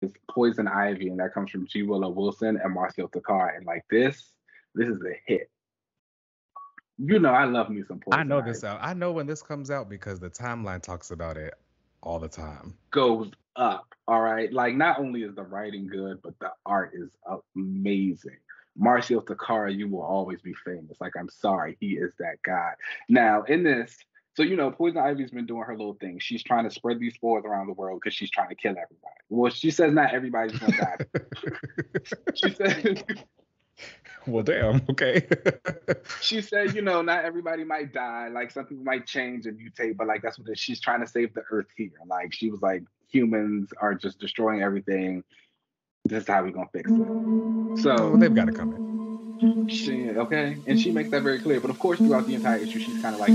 is Poison Ivy, and that comes from G. Willow Wilson and Marcel Takar. And like this is a hit. You know, I love me some I Poison know this Ivy. out. I know when this comes out because the timeline talks about it all the time. Goes up. All right. Like not only is the writing good, but the art is amazing. Marcio Takara, you will always be famous. Like, I'm sorry, he is that guy. Now, in this, so Poison Ivy's been doing her little thing. She's trying to spread these spores around the world because she's trying to kill everybody. Well, she says not everybody's gonna die. She said Well, damn. Okay. she said, not everybody might die. Like some people might change and mutate, but like that's what she's trying to save the earth here. Like she was like, humans are just destroying everything. This is how we gonna fix it. Oh, they've got So it coming. okay, and she makes that very clear. But of course, throughout the entire issue, she's kind of like,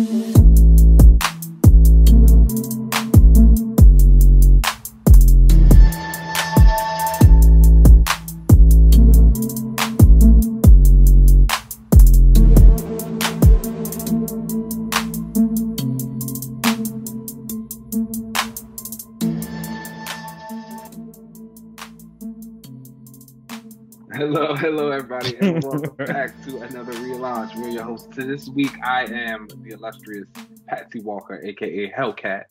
hello, everybody, and welcome back to another relaunch. We're your hosts. This week, I am the illustrious Patsy Walker, aka Hellcat.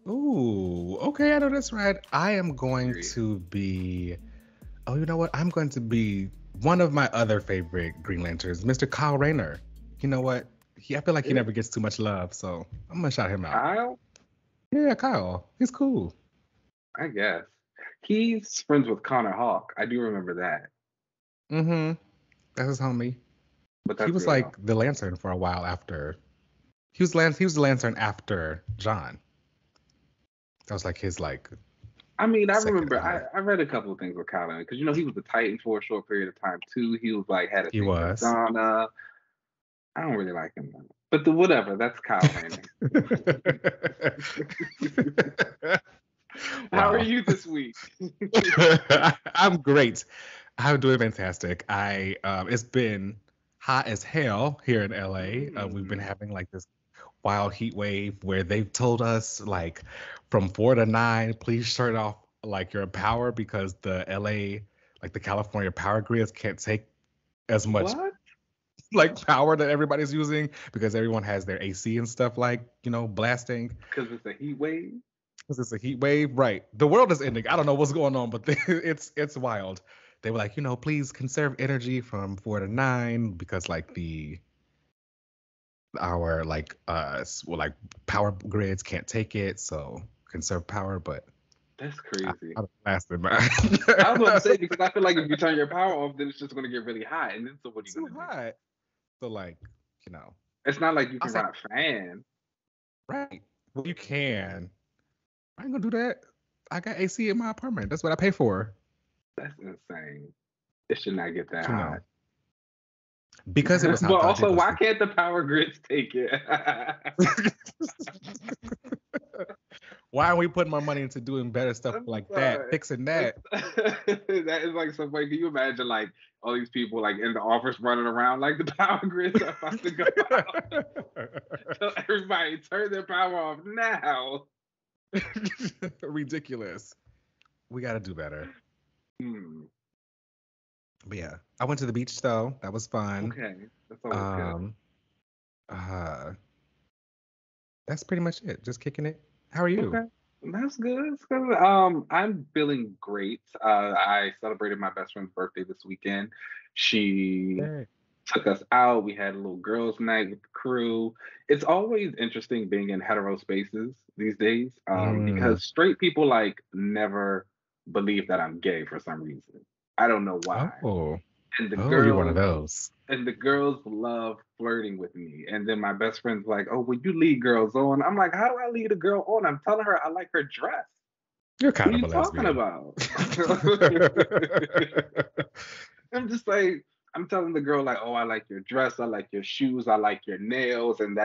Ooh, okay, I know that's right. I am going to be. Oh, you know what? I'm going to be one of my other favorite Green Lanterns, Mr. Kyle Rayner. You know what? I feel like he never gets too much love, so I'm gonna shout him out. Kyle? Yeah, Kyle. He's cool. I guess. He's friends with Connor Hawk. I do remember that. Mm-hmm. That's his homie. But He that's was really like all. the Lantern for a while after. He was the Lantern after John. That was like his like I mean, I second remember element. I read a couple of things with Colin because he was the Titan for a short period of time too. He was like had a He thing for was. Donna. I don't really like him, though. But whatever. That's Kyle Rayner. How are Wow. you this week? I'm great. I'm doing fantastic. It's been hot as hell here in LA. We've been Mm. having like this wild heat wave where they've told us like from 4 to 9, please shut off like your power because the LA, like the California power grids can't take as much What? like power that everybody's using because everyone has their AC and stuff like, blasting. Because it's a heat wave? Because it's a heat wave, right? The world is ending. I don't know what's going on, but it's wild. They were like, please conserve energy from 4 to 9 because like our like like power grids can't take it, so conserve power. But That's crazy. I blasted, man. I was about to say because I feel like if you turn your power off, then it's just going to get really hot. And then so what are you Too going to do? hot. So like, you know, It's not like you I can was like, run a fan. right, well, you can. I ain't gonna do that. I got AC in my apartment. That's what I pay for. That's insane. It should not get that But, hot. because it was But hot, though, I did also, go why sleep. can't the power grids take it? Why are we putting more money into doing better stuff I'm like that, sorry. fixing that? That is like so funny. Can you imagine like all these people like in the office running around like the power grids are about to go out? So everybody turn their power off now. Ridiculous. We got to do better. Hmm. But yeah, I went to the beach though. That was fun. Okay, that's always good. Um, uh, that's pretty much it. Just kicking it. How are you? Okay. That's good. That's good. I'm feeling great. I celebrated my best friend's birthday this weekend. She Hey. took us out. We had a little girls' night with the crew. It's always interesting being in hetero spaces these days, Mm. because straight people like never believe that I'm gay for some reason. I don't know why. Oh. And the Oh, you're one of girls those. and the girls love flirting with me. And then my best friend's like, "Oh, will you lead girls on?" I'm like, "How do I lead a girl on? I'm telling her I like her dress. You're What kind are of you a talking lesbian. about?" I'm just like, I'm telling the girl like, "Oh, I like your dress, I like your shoes, I like your nails," and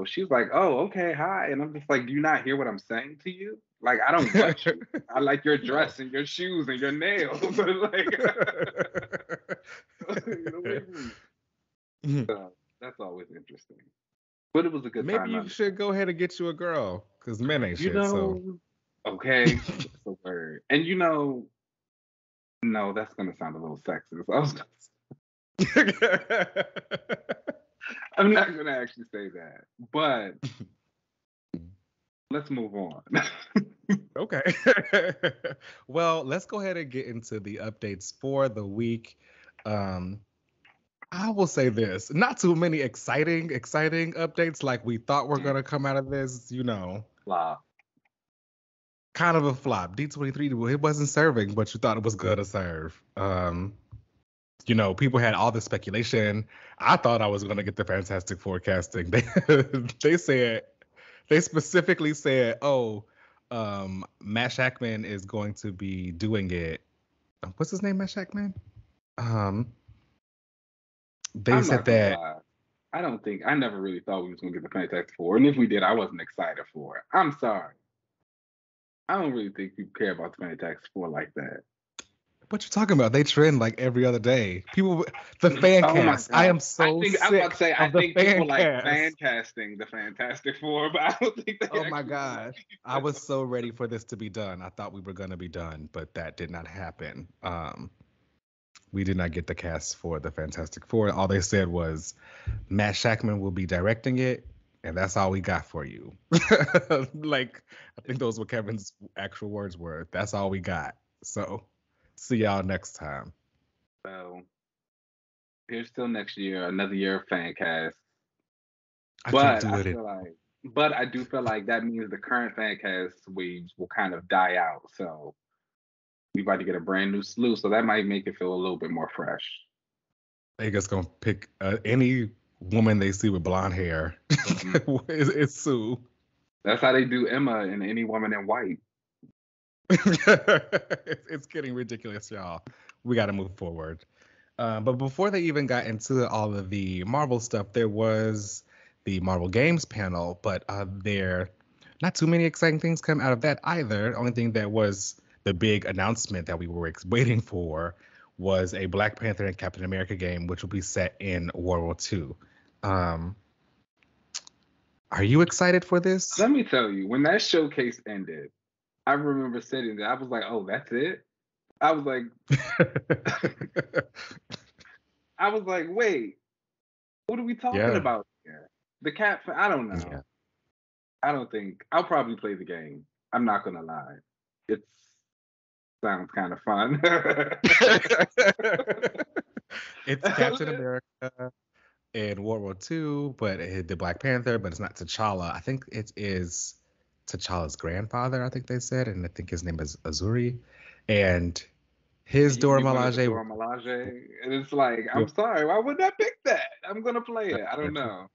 she's like, "Oh, okay, hi," and I'm just like, "Do you not hear what I'm saying to you? Like, I don't want you. I like your No. dress and your shoes and your nails, like, away from me." So that's always interesting. But it was a good Maybe time you should nonetheless. go ahead and get you a girl, because men ain't You shit. So know, Okay, it's a word. And no, that's gonna sound a little sexist. I'm not gonna actually say that, but let's move on. Okay. Well, let's go ahead and get into the updates for the week. I will say this, not too many exciting updates like we thought were going to come out of this, Flop. kind of a flop. D23, it wasn't serving, but you thought it was going to serve. People had all the speculation. I thought I was going to get the Fantastic Four casting. They specifically said, Matt Shackman is going to be doing it. What's his name, Matt Shackman? They said that. Lie. I never really thought we was gonna get the Fantastic Four, and if we did, I wasn't excited for it. I'm sorry. I don't really think people care about the Fantastic Four like that. What you talking about? They trend like every other day. The fan cast. I am so sick. I was about to say, I think people like fan casting the Fantastic Four, but I don't think they. Oh my god! I was so ready for this to be done. I thought we were gonna be done, but that did not happen. We did not get the cast for the Fantastic Four. All they said was Matt Shackman will be directing it, and that's all we got for you. Like, I think those were Kevin's actual words were, that's all we got. So, see y'all next time. So, here's till next year, another year of fan cast. I do feel like that means the current fan cast waves will kind of die out. So, we about to get a brand new slew, so that might make it feel a little bit more fresh. They just gonna pick any woman they see with blonde hair. Mm-hmm. it's Sue. That's how they do Emma and any woman in white. It's getting ridiculous, y'all. We got to move forward. But before they even got into all of the Marvel stuff, there was the Marvel Games panel, but there not too many exciting things come out of that either. The only thing that was the big announcement that we were waiting for was a Black Panther and Captain America game, which will be set in World War II. Are you excited for this? Let me tell you, when that showcase ended, I remember sitting there. I was like, "Oh, that's it." I was like, "Wait, what are we talking about here?" The cat. I don't know. Yeah. I don't think I'll probably play the game. I'm not gonna lie. It sounds kind of fun. It's Captain America in World War II, but the Black Panther, but it's not T'Challa. I think it is T'Challa's grandfather, I think they said, and I think his name is Azuri. And his Dora Milaje. And it's like, I'm sorry, why would I pick that? I'm going to play it. I don't know.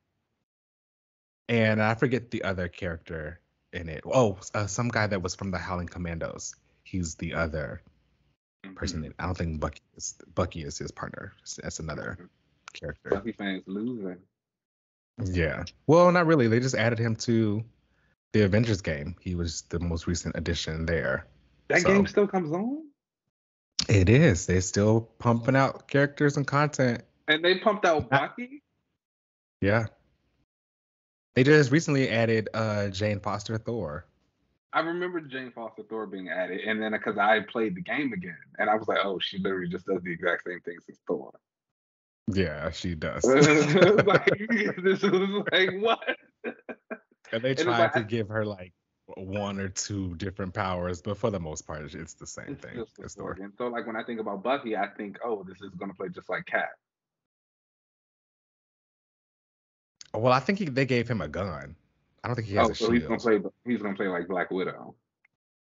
And I forget the other character in it. Oh, some guy that was from the Howling Commandos. He's the other person. I don't think Bucky is his partner. That's another character. Bucky fans losing. Yeah. Well, not really. They just added him to the Avengers game. He was the most recent addition there. That game still comes on? It is. They're still pumping out characters and content. And they pumped out Bucky? Yeah. They just recently added Jane Foster Thor. I remember Jane Foster Thor being added, and then because I played the game again, and I was like, oh, she literally just does the exact same things as Thor. Yeah, she does. This was like, what? And they tried to give her like one or two different powers, but for the most part, it's the same thing as Thor. And so, like, when I think about Bucky, I think, oh, this is going to play just like Cap. Well, I think they gave him a gun. I don't think he has a shield. He's gonna play like Black Widow.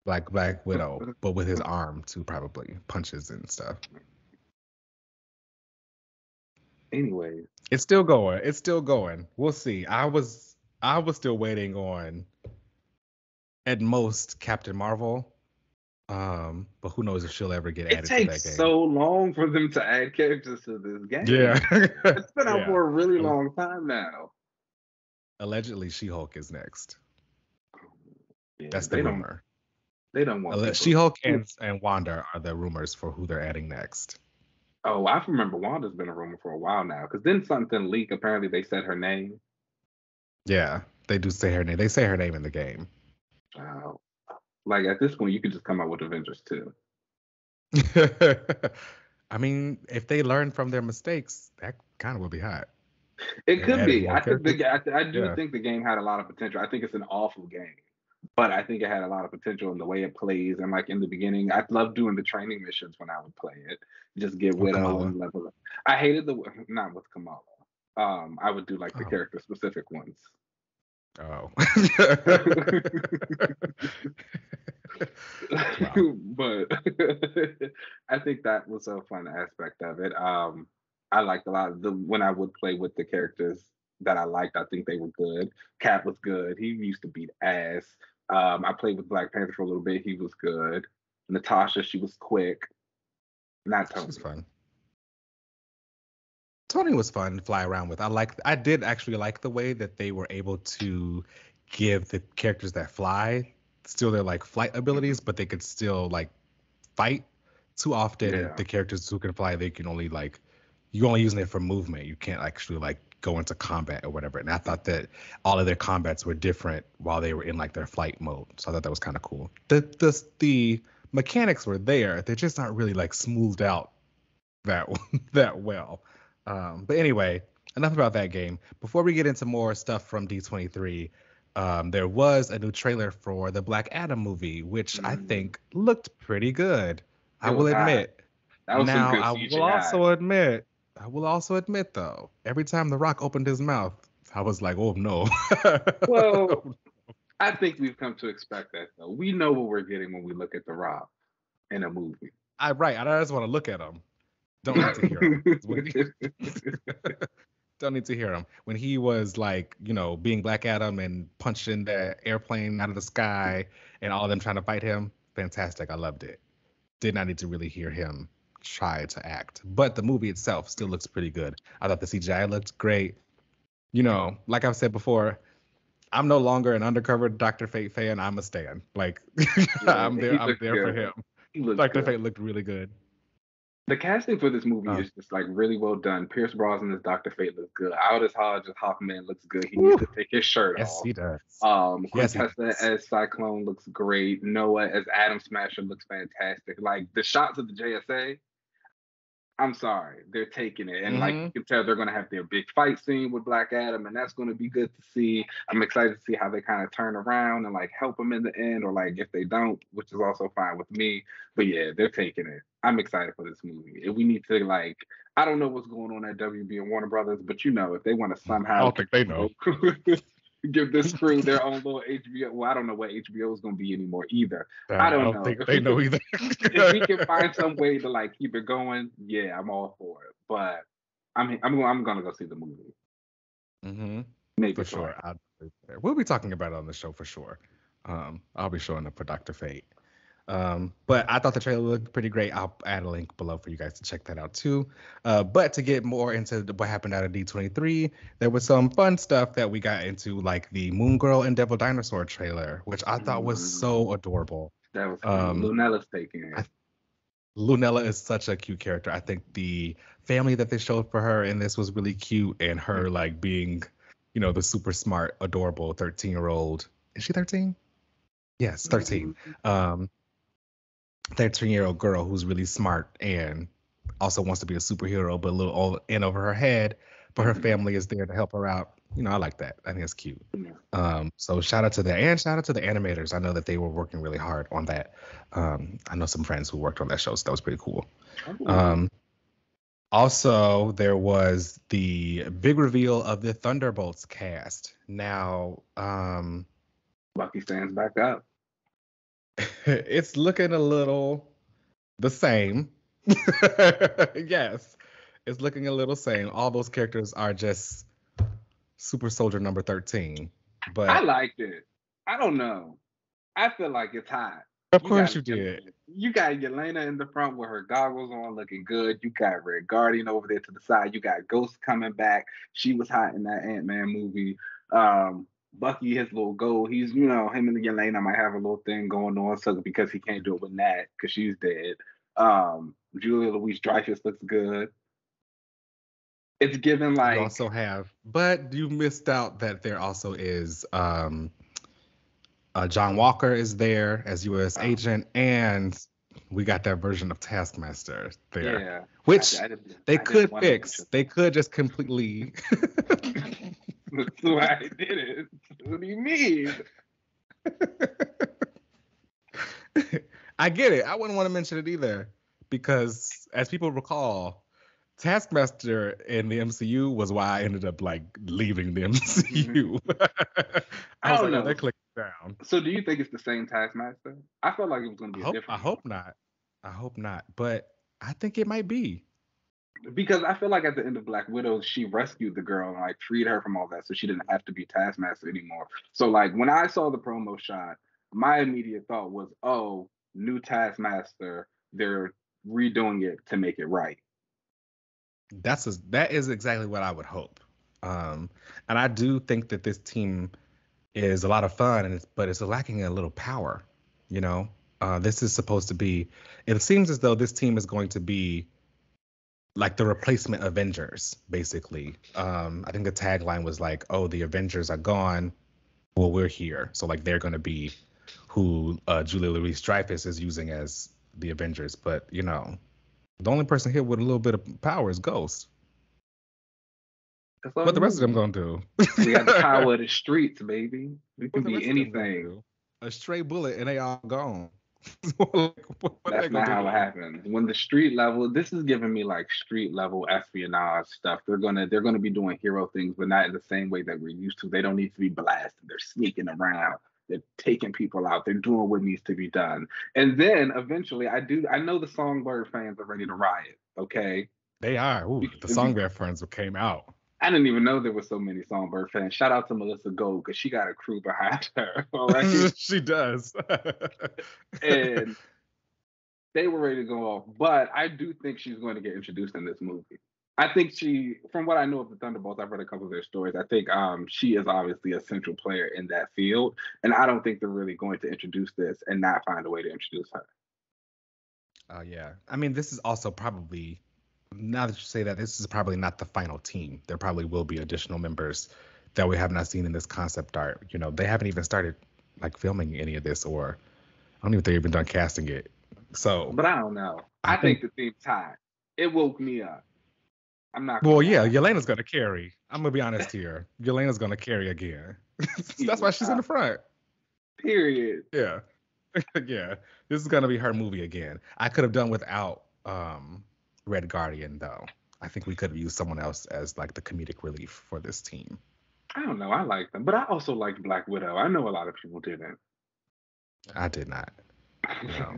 Like Black Widow, but with his arm too, probably punches and stuff. Anyway, it's still going. We'll see. I was still waiting on, at most, Captain Marvel. But who knows if she'll ever get added to that game. It takes so long for them to add characters to this game. Yeah. It's been out for a really long time now. Allegedly, She-Hulk is next. Yeah, that's the rumor. They don't want She-Hulk and Wanda are the rumors for who they're adding next. Oh, I remember Wanda's been a rumor for a while now. Because then something leaked. Apparently, they said her name. Yeah, they do say her name. They say her name in the game. Oh. Like at this point, you could just come out with Avengers 2. I mean, if they learn from their mistakes, that kind of would be hot. It And could added be. more I think characters. I do Yeah. think the game had a lot of potential. I think it's an awful game, but I think it had a lot of potential in the way it plays. And like in the beginning, I loved doing the training missions when I would play it. Just get With Widow Kamala. and level up. I hated the not with Kamala. I would do like the Oh. character specific ones. Oh. But I think that was a fun aspect of it. I liked a lot of the when I would play with the characters that I liked. I think they were good. Cap was good. He used to beat ass. I played with Black Panther for a little bit. He was good. Natasha, she was quick. Not She was Tony. fun. Tony was fun to fly around with. I did actually like the way that they were able to give the characters that fly still their like flight abilities, but they could still like fight. Too often Yeah. the characters who can fly, they can only like you're only using it for movement. You can't actually like go into combat or whatever. And I thought that all of their combats were different while they were in like their flight mode. So I thought that was kind of cool. The mechanics were there. They're just not really like smoothed out that that well. But anyway, enough about that game. Before we get into more stuff from D23, there was a new trailer for the Black Adam movie, which I Mm. think looked pretty good. It I was will hot. admit. That was some Now, good CGI. I will also admit though, every time The Rock opened his mouth, I was like, oh no. Well, I think we've come to expect that though. We know what we're getting when we look at The Rock in a movie. I just want to look at him. Don't need to hear him. Don't need to hear him. When he was like, being Black Adam and punching the airplane out of the sky and all of them trying to fight him, fantastic. I loved it. Did not need to really hear him try to act. But the movie itself still looks pretty good. I thought the CGI looked great. Like I've said before, I'm no longer an undercover Dr. Fate fan. I'm a stan. Like Yeah, he I'm looked there for good. him. He looked Dr. good. Fate looked really good. The casting for this movie Um, is just like really well done. Pierce Brosnan as Dr. Fate looks good. Aldous Hodge as Hawkman looks good. He needs whew, to take his shirt yes, off. he does. Yes, he Quintessa does. as Cyclone looks great. Noah as Atom Smasher looks fantastic. Like the shots of the JSA, I'm sorry, they're taking it, and like Hmm. you can tell, they're gonna have their big fight scene with Black Adam, and that's gonna be good to see. I'm excited to see how they kind of turn around and like help him in the end, or like if they don't, which is also fine with me. But yeah, they're taking it. I'm excited for this movie, and we need to like. I don't know what's going on at WB and Warner Brothers, but if they want to I somehow don't think they know. give this crew their own little HBO. Well, I don't know what HBO is going to be anymore either. I I don't don't know think they know either. if we can find some way to like keep it going. Yeah, I'm all for it. But I'm gonna go see the movie. Hmm. Maybe For sure. twice. We'll be talking about it on the show for sure. I'll be showing up for Dr. Fate. But I thought the trailer looked pretty great. I'll add a link below for you guys to check that out too. But to get more into what happened out of D23, there was some fun stuff that we got into, like the Moon Girl and Devil Dinosaur trailer, which I thought was so adorable. That was cute. Lunella's taking it. Lunella is such a cute character. I think the family that they showed for her in this was really cute, and her like being, the super smart, adorable 13-year-old. Is she 13? Yes, 13. 13-year-old girl who's really smart and also wants to be a superhero, but a little all in over her head. But her family is there to help her out. I like that. I think it's cute. So shout out to that, and shout out to the animators. I know that they were working really hard on that. I know some friends who worked on that show, so that was pretty cool. Also, there was the big reveal of the Thunderbolts cast. Now, Bucky stands back up. it's looking a little the same. Yes, it's looking a little same. All those characters are just super soldier number 13. But I liked it. I don't know. I feel like it's hot. Of course you did. You got Yelena in the front with her goggles on looking good. You got Red Guardian over there to the side. You got Ghost coming back. She was hot in that Ant-Man movie. Bucky, his little goal, he's, him and Yelena might have a little thing going on, so because he can't do it with Nat because she's dead. Julia Louis-Dreyfus looks good. It's given like you also have, but you missed out that there also is John Walker is there as U.S. agent, and we got that version of Taskmaster there, Yeah, which they I didn't could want to fix. mention. They could just completely. That's why I did it. What do you mean? I get it. I wouldn't want to mention it either because, as people recall, Taskmaster in the MCU was why I ended up like leaving the MCU. I was don't like, oh, know. they're clicking down. So do you think it's the same Taskmaster? I felt like it was going to be a I different hope one. not. I hope not. But I think it might be. Because I feel like at the end of Black Widow, she rescued the girl and like freed her from all that, so she didn't have to be Taskmaster anymore. So like when I saw the promo shot, my immediate thought was, oh, new Taskmaster. They're redoing it to make it right. That is exactly what I would hope. And I do think that this team is a lot of fun, but it's lacking a little power. You know, this is supposed to be. It seems as though this team is going to be like the replacement Avengers, basically. I think the tagline was like, "Oh, the Avengers are gone. Well, we're here." So like they're going to be who Julia Louis-Dreyfus is using as the Avengers. But you know, the only person here with a little bit of power is Ghost. What the rest of them gonna do? We got the power of the streets, baby. We can be anything. A stray bullet and they all gone. That's not how it happens. When the street level, this is giving me like street level espionage stuff. They're gonna be doing hero things, but not in the same way that we're used to. They don't need to be blasted. They're sneaking around. They're taking people out. They're doing what needs to be done. And then eventually, I know the Songbird fans are ready to riot. Okay, they are. Ooh, the Songbird fans came out. I didn't even know there were so many Songbird fans. Shout out to Melissa Gold because she got a crew behind her. All right, she does. And they were ready to go off, but I do think she's going to get introduced in this movie. I think from what I know of the Thunderbolts, I've read a couple of their stories. I think she is obviously a central player in that field, and I don't think they're really going to introduce this and not find a way to introduce her. Oh yeah, I mean, this is also probably, now that you say that, this is probably not the final team. There probably will be additional members that we have not seen in this concept art. You know, they haven't even started like filming any of this, or I don't even think they've even done casting it. So, but I don't know. I think the team's high. It woke me up. I'm not. Well, yeah, Yelena's gonna carry. I'm gonna be honest here. Yelena's gonna carry again. That's why she's in the front. Period. Yeah, yeah. This is gonna be her movie again. I could have done without Red Guardian though. I think we could have used someone else as like the comedic relief for this team. I don't know. I like them, but I also liked Black Widow. I know a lot of people didn't. I did not. No.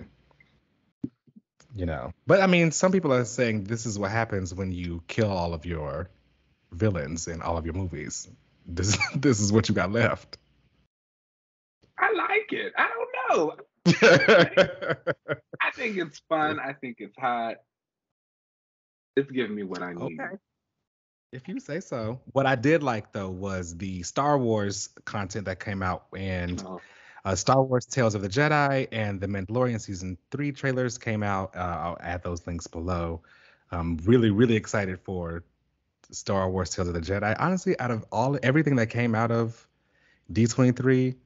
You know, but I mean, some people are saying this is what happens when you kill all of your villains in all of your movies. This is what you got left. I like it. I don't know. I think it's fun. I think it's hot. It's giving me what I need. Okay. If you say so. What I did like though was the Star Wars content that came out, and Star Wars Tales of the Jedi and the Mandalorian Season 3 trailers came out. I'll add those links below. Really, really excited for Star Wars Tales of the Jedi. Honestly, out of everything that came out of D23,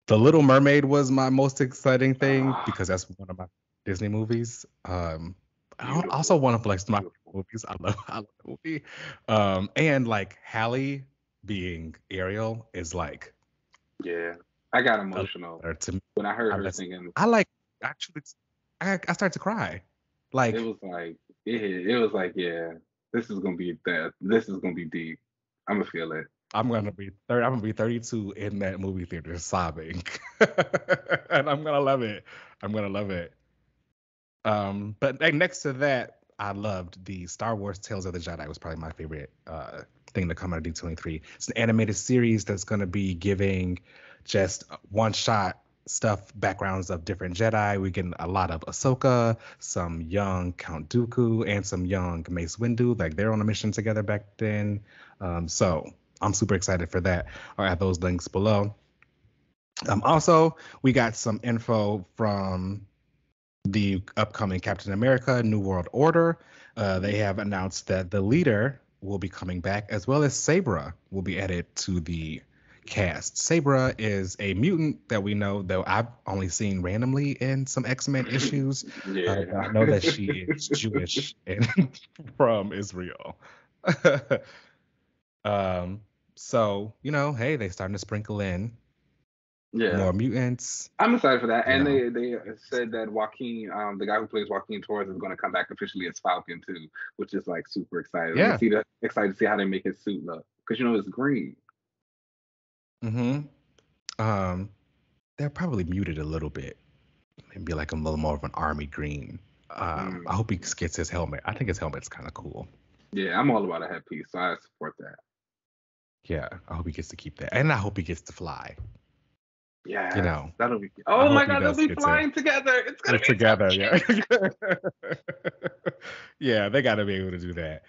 The Little Mermaid was my most exciting thing because that's one of my Disney movies. Also one of like my movies. I love the movie. And like Halle being Ariel is like, yeah. I got emotional when I heard her singing. I like, actually, I started to cry. Like it was like, yeah, this is gonna be that. This is gonna be deep. I'm gonna feel it. I'm gonna be 32 in that movie theater sobbing, and I'm gonna love it. But like, next to that, I loved the Star Wars Tales of the Jedi. It was probably my favorite thing to come out of D23. It's an animated series that's gonna be giving just one-shot stuff, backgrounds of different Jedi. We're getting a lot of Ahsoka, some young Count Dooku, and some young Mace Windu. Like they're on a mission together back then. So I'm super excited for that. I'll add those links below. Also, we got some info from the upcoming Captain America New World Order. They have announced that the leader will be coming back, as well as Sabra will be added to the cast. Sabra is a mutant that we know, though I've only seen randomly in some X-Men issues. Yeah. But I know that she is Jewish and from Israel. um, so, hey, they starting to sprinkle in Yeah. more mutants. I'm excited for that. You And know. they said that Joaquin, the guy who plays Joaquin Torres, is going to come back officially as Falcon too, which is like super exciting. Yeah. Excited to see how they make his suit look, because it's green. They're probably muted a little bit. Maybe like a little more of an army green. I hope he gets his helmet. I think his helmet's kind of cool. Yeah, I'm all about a headpiece, so I support that. Yeah, I hope he gets to keep that, and I hope he gets to fly. Yeah, that'll be. Oh my God, they'll be flying together. It's gonna be together. Yeah, yeah, they got to be able to do that.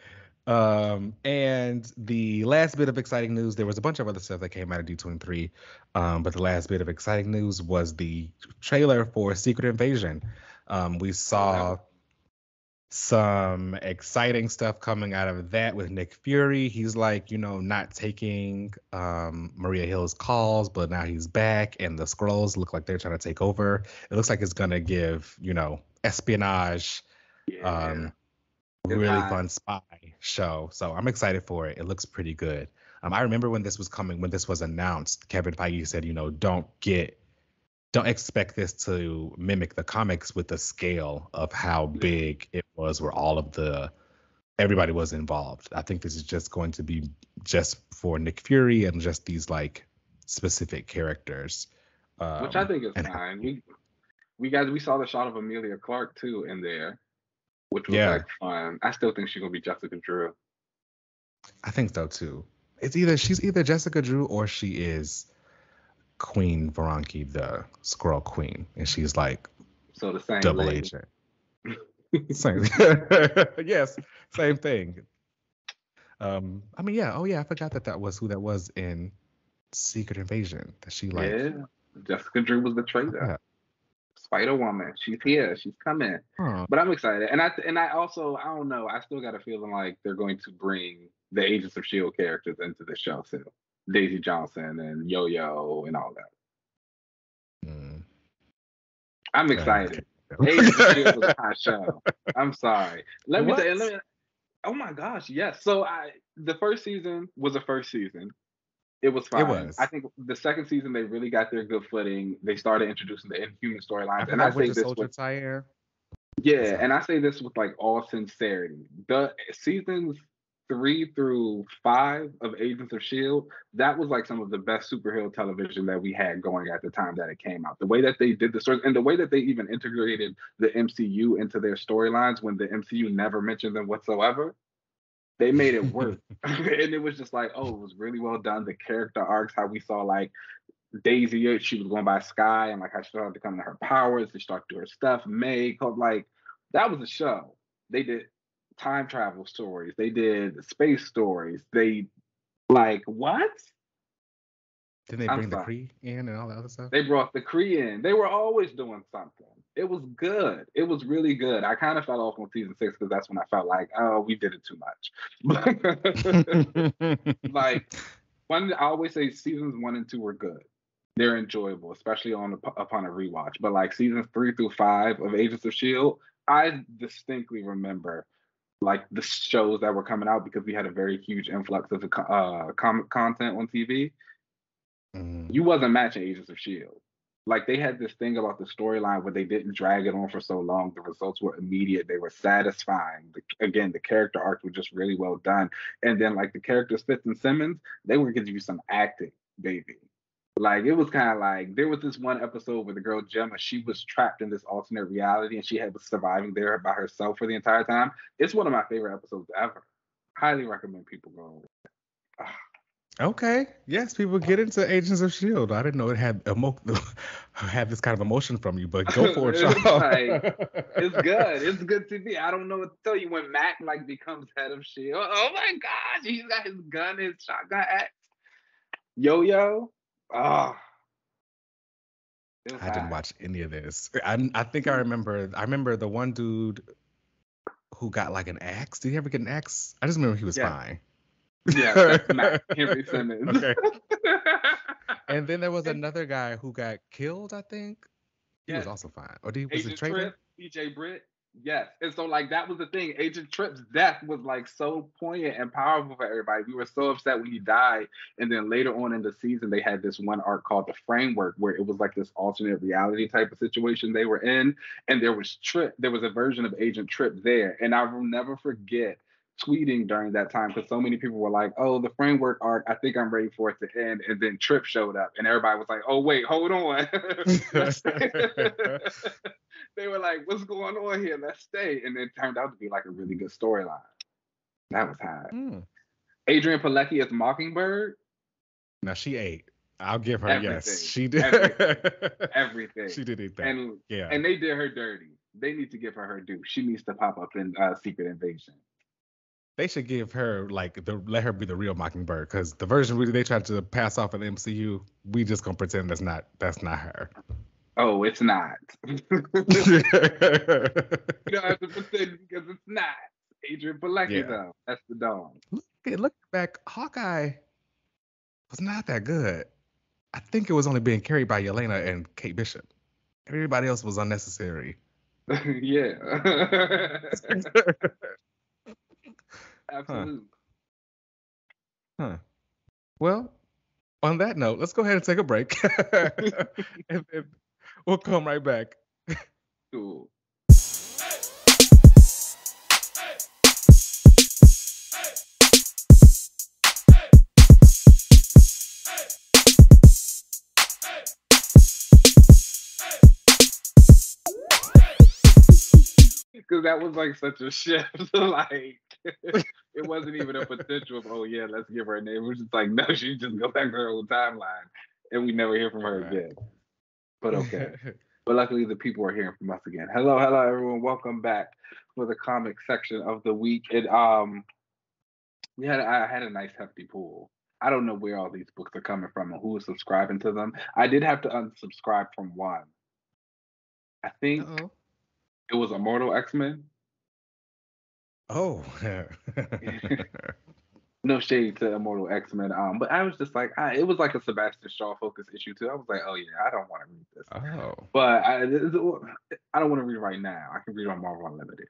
And the last bit of exciting news, there was a bunch of other stuff that came out of D23, but the last bit of exciting news was the trailer for Secret Invasion. We saw some exciting stuff coming out of that with Nick Fury. He's like, not taking Maria Hill's calls, but now he's back, and the Skrulls look like they're trying to take over. It looks like it's gonna give, espionage, really fun spy show. So I'm excited for it. It looks pretty good. I remember when this was coming, when this was announced, Kevin Feige said, don't expect this to mimic the comics with the scale of how big it was, where everybody was involved. I think this is just going to be just for Nick Fury and just these like specific characters. Which I think is fine. We saw the shot of Emilia Clarke too in there, which was like fun. I still think she's gonna be Jessica Drew. I think so too. She's either Jessica Drew or she is Queen Veronki, the Skrull Queen, and she's like the same double lady. agent. Same. Yes, same thing. I forgot that was who that was in Secret Invasion. That she Jessica Drew was the traitor. Spider-Woman, she's here, she's coming. But I'm excited, and I also, I don't know, I still got a feeling like they're going to bring the Agents of S.H.I.E.L.D. characters into the show too. Daisy Johnson and Yo-Yo and all that. I'm excited. Agents of S.H.I.E.L.D. was a hot show. I'm sorry. Let me tell you. Oh my gosh, yes. So the first season was a first season. It was fine. It was. I think the second season they really got their good footing. They started introducing the Inhuman storylines, and I say this with and I say this with like all sincerity. The seasons 3 through 5 of Agents of S.H.I.E.L.D., that was like some of the best superhero television that we had going at the time that it came out. The way that they did the stories, and the way that they even integrated the MCU into their storylines when the MCU never mentioned them whatsoever, they made it work. And it was just like, it was really well done. The character arcs, how we saw like Daisy, she was going by Sky, and like how she started to come to her powers, they started to do her stuff. May, like that was a show. They did time travel stories. They did space stories. They what? Didn't they bring the Kree in and all that other stuff? They brought the Kree in. They were always doing something. It was good. It was really good. I kind of fell off on season 6 because that's when I felt like, we did it too much. Like, I always say seasons 1 and 2 are good. They're enjoyable, especially upon a rewatch. But like seasons 3 through 5 of Agents of S.H.I.E.L.D., I distinctly remember like the shows that were coming out because we had a very huge influx of comic content on TV. You wasn't matching Agents of S.H.I.E.L.D. Like they had this thing about the storyline where they didn't drag it on for so long. The results were immediate. They were satisfying. The character arcs were just really well done. And then like the characters Fitz and Simmons, they were giving you some acting, baby. Like it was kind of like there was this one episode where the girl Gemma, she was trapped in this alternate reality and she was surviving there by herself for the entire time. It's one of my favorite episodes ever. Highly recommend people go over it. Okay. Yes, people get into Agents of S.H.I.E.L.D. I didn't know it had had this kind of emotion from you, but go for it, y'all. It's good. It's good TV. I don't know what to tell you when Mac like becomes head of S.H.I.E.L.D. Oh my gosh, he's got his gun, his shotgun axe. Yo-Yo. I didn't watch any of this. I think I remember the one dude who got like an axe. Did he ever get an axe? I just remember he was fine. Yeah, that's Matt Henry Simmons. Okay. And then there was another guy who got killed, I think. He was Yes, also fine. Or was it Agent Trayvon? Tripp, DJ Britt. Yes. And so like that was the thing. Agent Tripp's death was like so poignant and powerful for everybody. We were so upset when he died. And then later on in the season, they had this one arc called The Framework, where it was like this alternate reality type of situation they were in. And there was Tripp, there was a version of Agent Tripp there. And I will never forget tweeting during that time because so many people were like, "Oh, the Framework arc, I think I'm ready for it to end." And then Tripp showed up, and everybody was like, "Oh, wait, hold on." They were like, "What's going on here? Let's stay." And it turned out to be like a really good storyline. That was high. Adrian Pilecki as Mockingbird. Now she ate. I'll give her Everything. yes. She did Everything. She did eat that. And they did her dirty. They need to give her due. She needs to pop up in Secret Invasion. They should give her let her be the real Mockingbird, because the version they tried to pass off in the MCU, we just gonna pretend that's not her. Oh, it's not. You don't have to pretend because it's not. Adrian Pilecki though. That's the dog. Look back, Hawkeye was not that good. I think it was only being carried by Yelena and Kate Bishop. Everybody else was unnecessary. Yeah. Absolutely. Huh. Well, on that note, let's go ahead and take a break. and we'll come right back. Cool. Because that was like such a shift. Like it wasn't even a potential of, oh yeah, let's give her a name. It was just like, no, she just go back to her old timeline and we never hear from her again. But okay. But luckily the people are hearing from us again. Hello everyone. Welcome back for the comic section of the week. I had a nice hefty pool. I don't know where all these books are coming from and who is subscribing to them. I did have to unsubscribe from one. I think it was Immortal X-Men. Oh. No shade to Immortal X-Men. But I was just like, it was like a Sebastian Shaw focus issue too. I was like, oh yeah, I don't want to read this. Oh. But I don't want to read right now. I can read on Marvel Unlimited.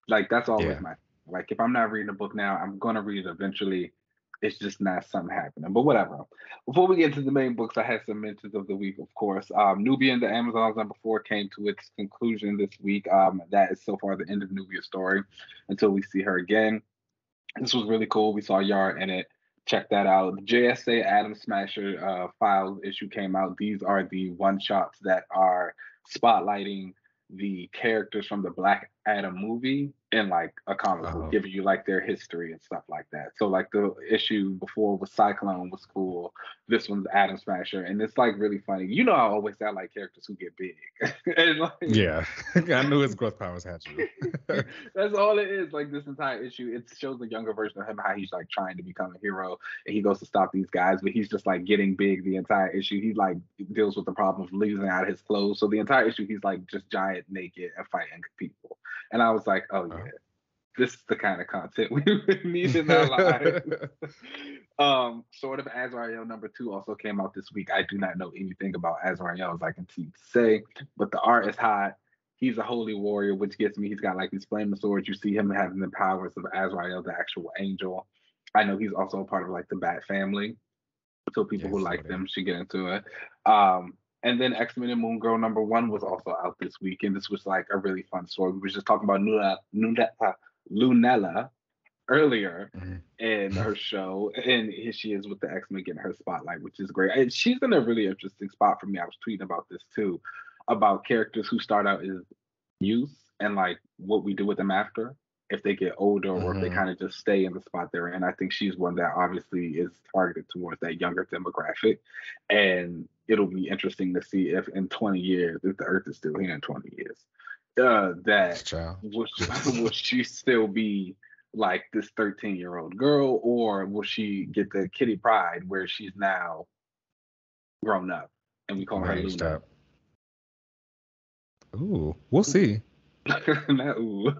Like that's always my like. If I'm not reading a book now, I'm gonna read it eventually. It's just not something happening. But whatever. Before we get to the main books, I had some mentions of the week, of course. Nubia and the Amazons #4 came to its conclusion this week. That is so far the end of Nubia's story until we see her again. This was really cool. We saw Yara in it. Check that out. The JSA Atom Smasher Files issue came out. These are the one-shots that are spotlighting the characters from the Black Adam movie in like a comic book, giving you like their history and stuff like that. So like the issue before was Cyclone was cool. This one's Atom Smasher, and it's like really funny. You know, I always sound like characters who get big. And, like, I knew his growth powers had you. That's all it is. Like this entire issue, it shows the younger version of him, how he's like trying to become a hero, and he goes to stop these guys, but he's just like getting big the entire issue. He like deals with the problem of losing out his clothes. So the entire issue, he's like just giant, naked, and fighting people. And I was like, oh yeah, this is the kind of content we need in our lives. Sword of Azrael #2 also came out this week. I do not know anything about Azrael, as I continue to say, but the art is hot. He's a holy warrior, which gets me. He's got like these flaming swords. You see him having the powers of Azrael, the actual angel. I know he's also a part of like the Bat family, so people who like them should get into it. And then X-Men and Moon Girl #1 was also out this week, and this was like a really fun story. We were just talking about Lunella earlier in her show, and here she is with the X-Men getting her spotlight, which is great. And she's in a really interesting spot for me. I was tweeting about this too, about characters who start out as youth and like what we do with them after, if they get older or if they kind of just stay in the spot they're in. I think she's one that obviously is targeted towards that younger demographic, and it'll be interesting to see if in 20 years, if the Earth is still here in 20 years, will she still be like this 13-year-old girl, or will she get the Kitty Pryde where she's now grown up and we call her Luna? Ooh, we'll see. Not ooh.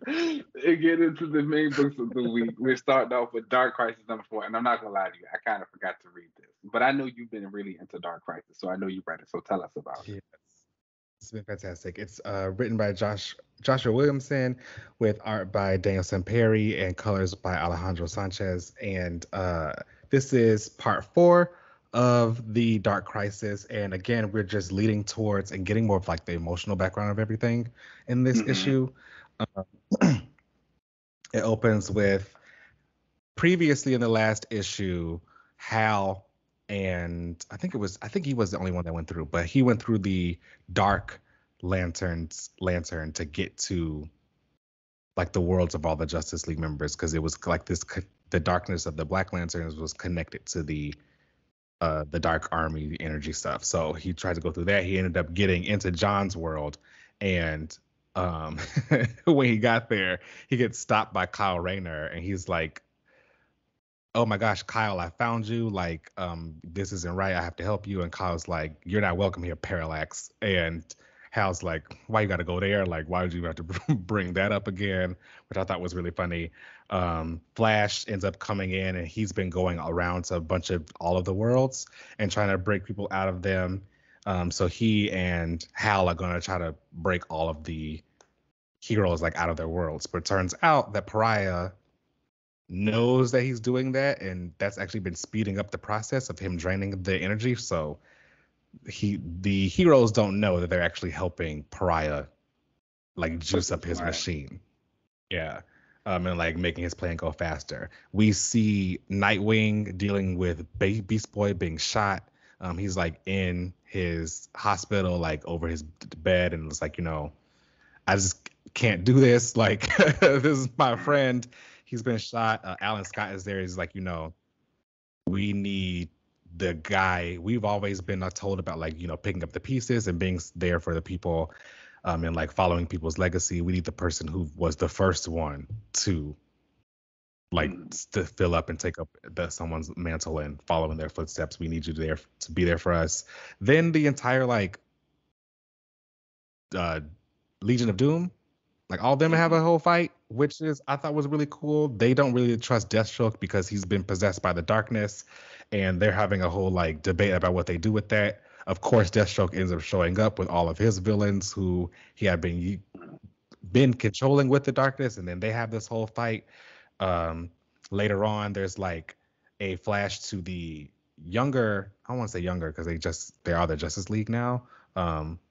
And get into the main books of the week. We're starting off with Dark Crisis #4, and I'm not gonna lie to you, I kind of forgot to read this, but I know you've been really into Dark Crisis, so I know you read it. So tell us about it. Yes, it's been fantastic. It's written by Joshua Williamson, with art by Daniel Samperi and colors by Alejandro Sanchez. And this is part 4 of the Dark Crisis. And again, we're just leading towards and getting more of like the emotional background of everything in this issue. It opens with previously in the last issue, Hal and I think he was the only one that went through, but he went through the Dark Lantern to get to like the worlds of all the Justice League members, because it was like the darkness of the Black Lanterns was connected to the Dark Army, the energy stuff. So he tried to go through that. He ended up getting into John's world, and when he got there, he gets stopped by Kyle Rayner, and he's like, "Oh my gosh, Kyle, I found you. Like, this isn't right. I have to help you." And Kyle's like, "You're not welcome here, Parallax." And Hal's like, "Why you got to go there? Like, why would you have to bring that up again?" Which I thought was really funny. Flash ends up coming in, and he's been going around to a bunch of all of the worlds and trying to break people out of them. So he and Hal are going to try to break all of the heroes like out of their worlds. But it turns out that Pariah knows that he's doing that, and that's actually been speeding up the process of him draining the energy. So the heroes don't know that they're actually helping Pariah like juice up his machine. Yeah. And like making his plan go faster. We see Nightwing dealing with Beast Boy being shot. He's like in his hospital, like over his bed, and it's like, I just can't do this. Like, this is my friend. He's been shot. Alan Scott is there. He's like, we need the guy. We've always been told about like, picking up the pieces and being there for the people, and like following people's legacy. We need the person who was the first one to like to fill up and take up someone's mantle and follow in their footsteps. We need you there to be there for us. Then the entire like Legion of Doom, like all of them have a whole fight, which I thought was really cool. They don't really trust Deathstroke because he's been possessed by the darkness, and they're having a whole like debate about what they do with that. Of course, Deathstroke ends up showing up with all of his villains who he had been controlling with the darkness, and then they have this whole fight. Later on, there's like a flash to the younger, I don't want to say younger because they are the Justice League now.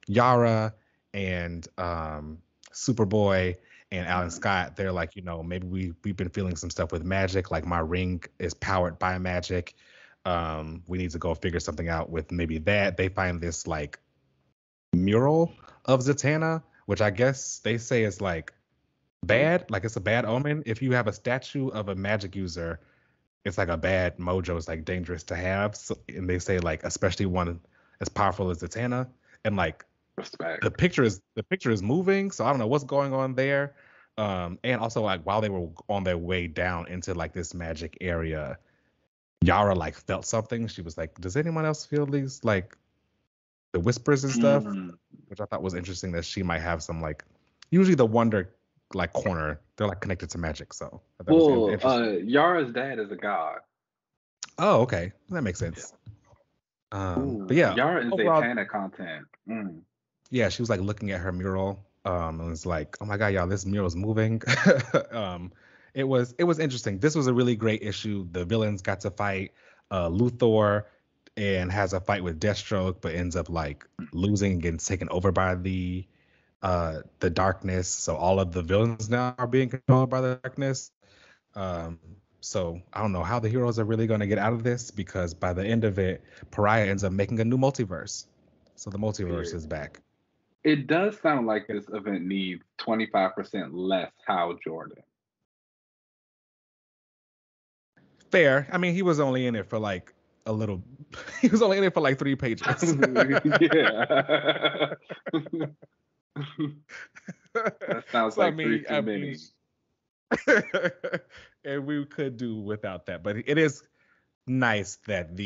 Yara and Superboy and Alan Scott, they're like, maybe we've been feeling some stuff with magic, like my ring is powered by magic. We need to go figure something out with maybe that. They find this like mural of Zatanna, which I guess they say is like bad, like it's a bad omen. If you have a statue of a magic user, it's like a bad mojo. It's like dangerous to have. So, and they say like especially one as powerful as Zatanna, and like respect. The picture is moving, so I don't know what's going on there. And also like while they were on their way down into like this magic area, Yara like felt something. She was like, "Does anyone else feel these like the whispers and stuff?" Which I thought was interesting that she might have some like. Usually the Wonder like corner, they're like connected to magic. So I thought it was interesting. Yara's dad is a god. Oh, okay, that makes sense. But yeah, Yara is Zatanna content. Yeah, she was like looking at her mural, and was like, "Oh my god, y'all, this mural is moving." It was interesting. This was a really great issue. The villains got to fight Luthor, and has a fight with Deathstroke, but ends up like losing and getting taken over by the darkness. So all of the villains now are being controlled by the darkness. So I don't know how the heroes are really going to get out of this, because by the end of it, Pariah ends up making a new multiverse. So the multiverse is back. It does sound like this event needs 25% less Hal Jordan. Fair. I mean, he was only in it for like a little. He was only in it for like 3 pages. Yeah. That sounds like three too many. And we could do without that, but it is nice that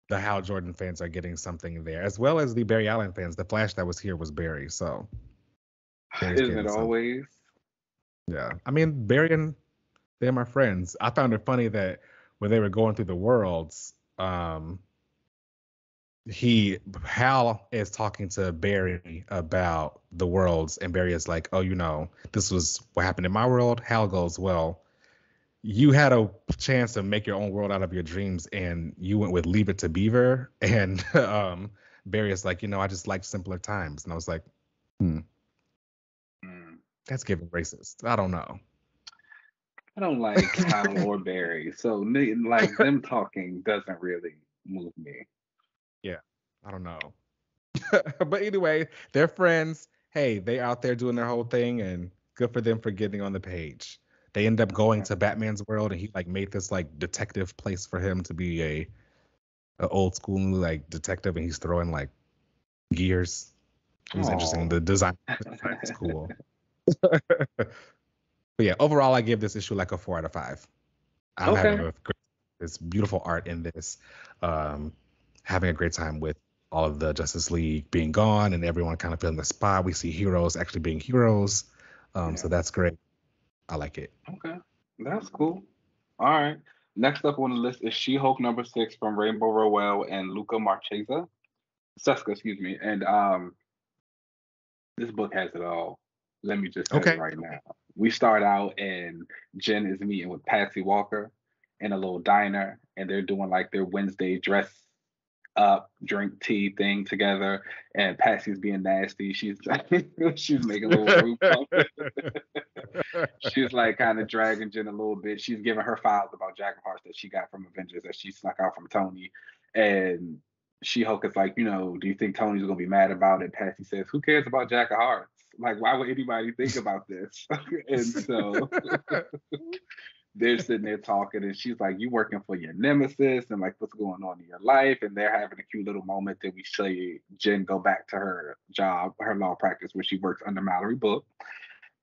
the Hal Jordan fans are getting something there, as well as the Barry Allen fans. The Flash that was here was Barry, so Barry's Isn't getting it something. always? Yeah, I mean Barry and they're my friends. I found it funny that when they were going through the worlds, Hal is talking to Barry about the worlds, and Barry is like, "Oh, this was what happened in my world." Hal goes, "Well, you had a chance to make your own world out of your dreams, and you went with Leave It to Beaver." And Barry is like, I just like simpler times. And I was like, that's giving racist. I don't know. I don't like Hal or Barry, so like them talking doesn't really move me. Yeah, I don't know. But anyway, they're friends. Hey, they out there doing their whole thing, and good for them for getting on the page. They end up going to Batman's world, and he like made this like detective place for him to be a old school like detective, and he's throwing like gears. It was interesting. The design is cool. But yeah, overall, I give this issue like a 4 out of 5. I'm having this beautiful art in this. Having a great time with all of the Justice League being gone and everyone kind of filling the spot. We see heroes actually being heroes. So that's great. I like it. Okay, that's cool. All right. Next up on the list is She-Hulk #6 from Rainbow Rowell and Luca Marsesca. Excuse me. And this book has it all. Let me just tell you Okay. right now. We start out and Jen is meeting with Patsy Walker in a little diner, and they're doing like their Wednesday dress up, drink tea thing together. And Patsy's being nasty. She's she's making a little rude comment. She's like kind of dragging Jen a little bit. She's giving her files about Jack of Hearts that she got from Avengers that she snuck out from Tony. And She-Hulk is like, do you think Tony's gonna be mad about it? Patsy says, who cares about Jack of Hearts? Like, why would anybody think about this? And so they're sitting there talking, and she's like, you working for your nemesis, and like, what's going on in your life? And they're having a cute little moment. Then we see Jen go back to her job, her law practice, where she works under Mallory Book.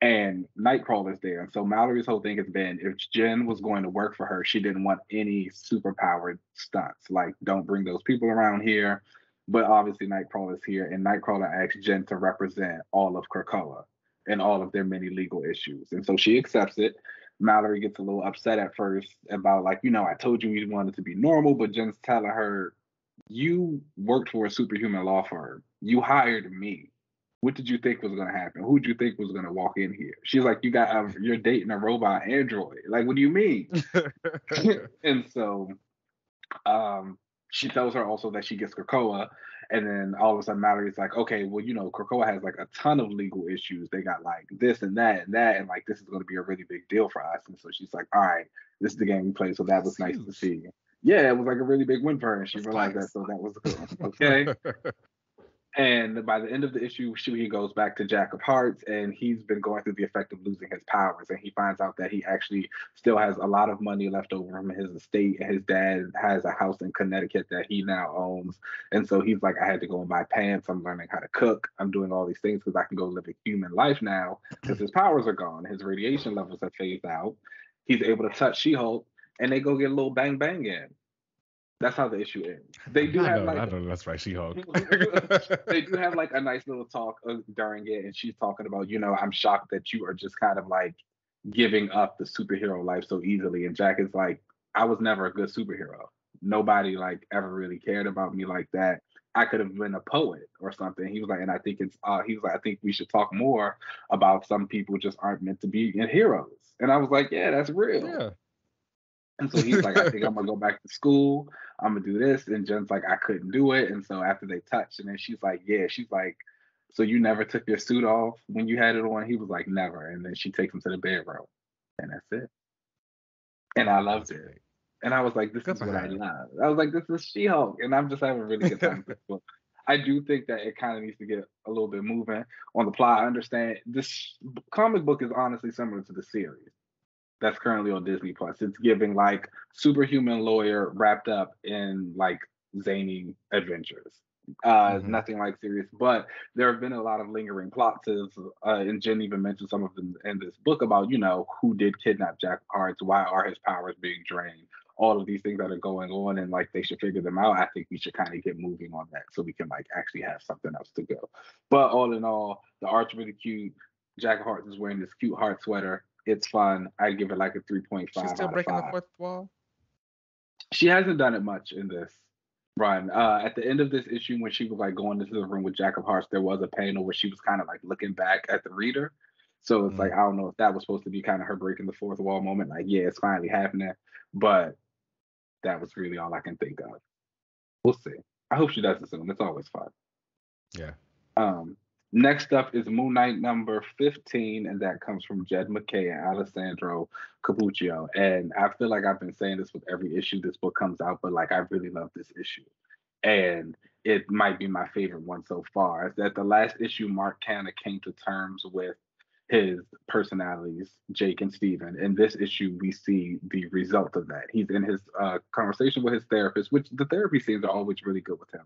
And Nightcrawler's there. And so Mallory's whole thing has been if Jen was going to work for her, she didn't want any superpowered stunts. Like, don't bring those people around here. But obviously, Nightcrawler's here, and Nightcrawler asks Jen to represent all of Krakoa and all of their many legal issues. And so she accepts it. Mallory gets a little upset at first about, like, I told you we wanted to be normal, but Jen's telling her, you worked for a superhuman law firm. You hired me. What did you think was going to happen? Who did you think was going to walk in here? She's like, you're dating a robot android. Like, what do you mean? And so she tells her also that she gets Krakoa. And then all of a sudden Mallory's like, okay, well, Krakoa has like a ton of legal issues. They got like this and that and that. And like, this is going to be a really big deal for us. And so she's like, all right, this is the game we play. So that was nice to see. Yeah, it was like a really big win for her. And she realized that. So that was good. Okay. And by the end of the issue, he goes back to Jack of Hearts, and he's been going through the effect of losing his powers. And he finds out that he actually still has a lot of money left over from his estate. And his dad has a house in Connecticut that he now owns. And so he's like, I had to go and buy pants. I'm learning how to cook. I'm doing all these things because I can go live a human life now because his powers are gone. His radiation levels have phased out. He's able to touch She-Hulk, and they go get a little bang bang in. That's how the issue ends. They do have like, I know that's right, She-Hulk. They do have like a nice little talk during it, and she's talking about, I'm shocked that you are just kind of like giving up the superhero life so easily. And Jack is like, I was never a good superhero. Nobody like ever really cared about me like that. I could have been a poet or something. He was like, and I think he was like, I think we should talk more about some people just aren't meant to be heroes. And I was like, yeah, that's real. Yeah. And so he's like, I think I'm gonna go back to school. I'm gonna do this. And Jen's like, I couldn't do it. And so after they touch, and then she's like, yeah, she's like, so you never took your suit off when you had it on? He was like, never. And then she takes him to the bedroom, and that's it. And I loved it. Great. And I was like, this is what I love. I was like, this is She-Hulk, and I'm just having a really good time with this book. I do think that it kind of needs to get a little bit moving on the plot. I understand this comic book is honestly similar to the series that's currently on Disney Plus. It's giving like superhuman lawyer wrapped up in like zany adventures. Nothing like serious, but there have been a lot of lingering plots, and Jen even mentioned some of them in this book about, who did kidnap Jack of Hearts, why are his powers being drained, all of these things that are going on and like they should figure them out, I think we should kind of get moving on that so we can like actually have something else to go. But all in all, the art's really cute. Jack of Hearts is wearing this cute heart sweater. It's fun. I'd give it like a 3.5 She's still out of breaking the 5. fourth wall. She hasn't done it much in this run. At the end of this issue, when she was like going into the room with Jack of Hearts, there was a panel where she was kind of like looking back at the reader. So it's like, I don't know if that was supposed to be kind of her breaking the fourth wall moment. Like, yeah, it's finally happening. But that was really all I can think of. We'll see. I hope she does it soon. It's always fun. Yeah. Next up is Moon Knight number 15, and that comes from Jed McKay and Alessandro Capuccio. And I feel like I've been saying this with every issue this book comes out, but like I really love this issue. And it might be my favorite one so far. Is that the last issue, Mark kind of came to terms with his personalities, Jake and Steven. In this issue, we see the result of that. He's in his conversation with his therapist, which the therapy scenes are always really good with him.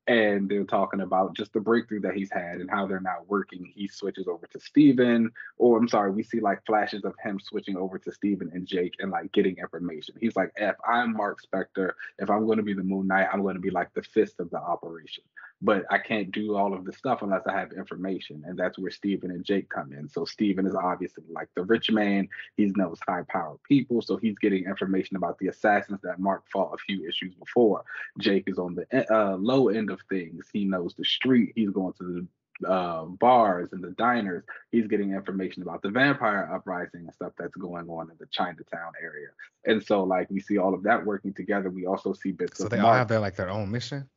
And they're talking about just the breakthrough that he's had and how they're not working. He switches over to Steven, or I'm sorry, we see like flashes of him switching over to Steven and Jake and like getting information. He's like, if I'm Mark Spector, if I'm going to be the Moon Knight, I'm going to be like the fist of the operation. But I can't do all of this stuff unless I have information. And that's where Steven and Jake come in. So Steven is obviously like the rich man. He knows high powered people. So he's getting information about the assassins that Mark fought a few issues before. Jake is on the low end of things. He knows the street. He's going to the bars and the diners. He's getting information about the vampire uprising and stuff that's going on in the Chinatown area. And so like we see all of that working together. We also see bits So of they all have their own mission?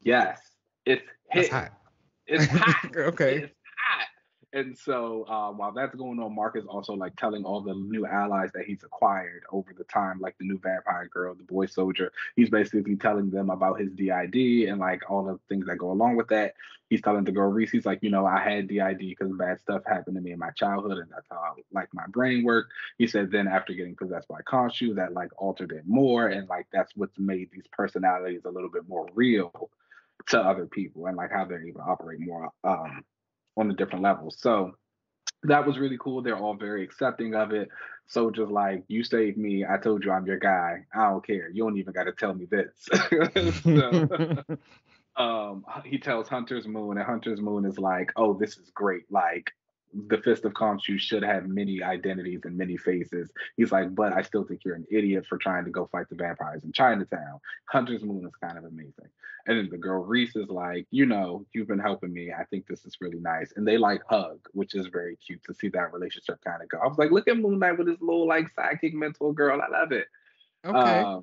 Yes. It's hit. That's hot. It's hot. Okay. It's hot. And so while that's going on, Mark is also like telling all the new allies that he's acquired over the time, like the new vampire girl, the boy soldier. He's basically telling them about his DID and like all the things that go along with that. He's telling the girl Reese, he's like, I had DID because bad stuff happened to me in my childhood, and that's how like my brain worked. He said then after getting possessed by Khonshu, that like altered it more, and like that's what's made these personalities a little bit more real to other people and like how they're able to operate more on the different levels. So that was really cool. They're all very accepting of it. So just like, you saved me. I told you I'm your guy. I don't care. You don't even got to tell me this. So he tells Hunter's Moon, and Hunter's Moon is like, oh, this is great. Like, the Fist of Khonshu should have many identities and many faces. He's like, but I still think you're an idiot for trying to go fight the vampires in Chinatown. Hunter's Moon is kind of amazing. And then the girl Reese is like, you've been helping me. I think this is really nice. And they like hug, which is very cute to see that relationship kind of go. I was like, look at Moon Knight with his little like sidekick mentor girl. I love it. Okay.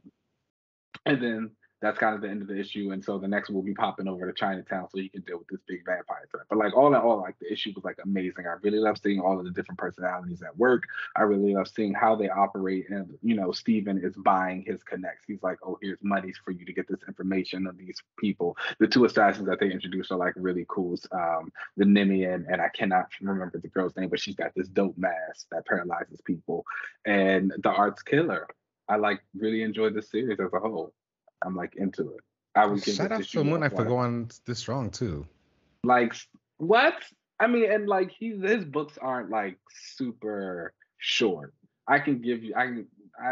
And then that's kind of the end of the issue. And so the next will be popping over to Chinatown so he can deal with this big vampire threat. But like all in all, like the issue was like amazing. I really love seeing all of the different personalities at work. I really love seeing how they operate. And, Steven is buying his connects. He's like, oh, here's money for you to get this information of these people. The two assassins that they introduced are like really cool. The Nimian, and I cannot remember the girl's name, but she's got this dope mask that paralyzes people. And the art's killer. I like really enjoyed this series as a whole. I'm like into it. I would give Shout out to Moon Knight for going this strong too. Like what? I mean, and like his books aren't like super short. I've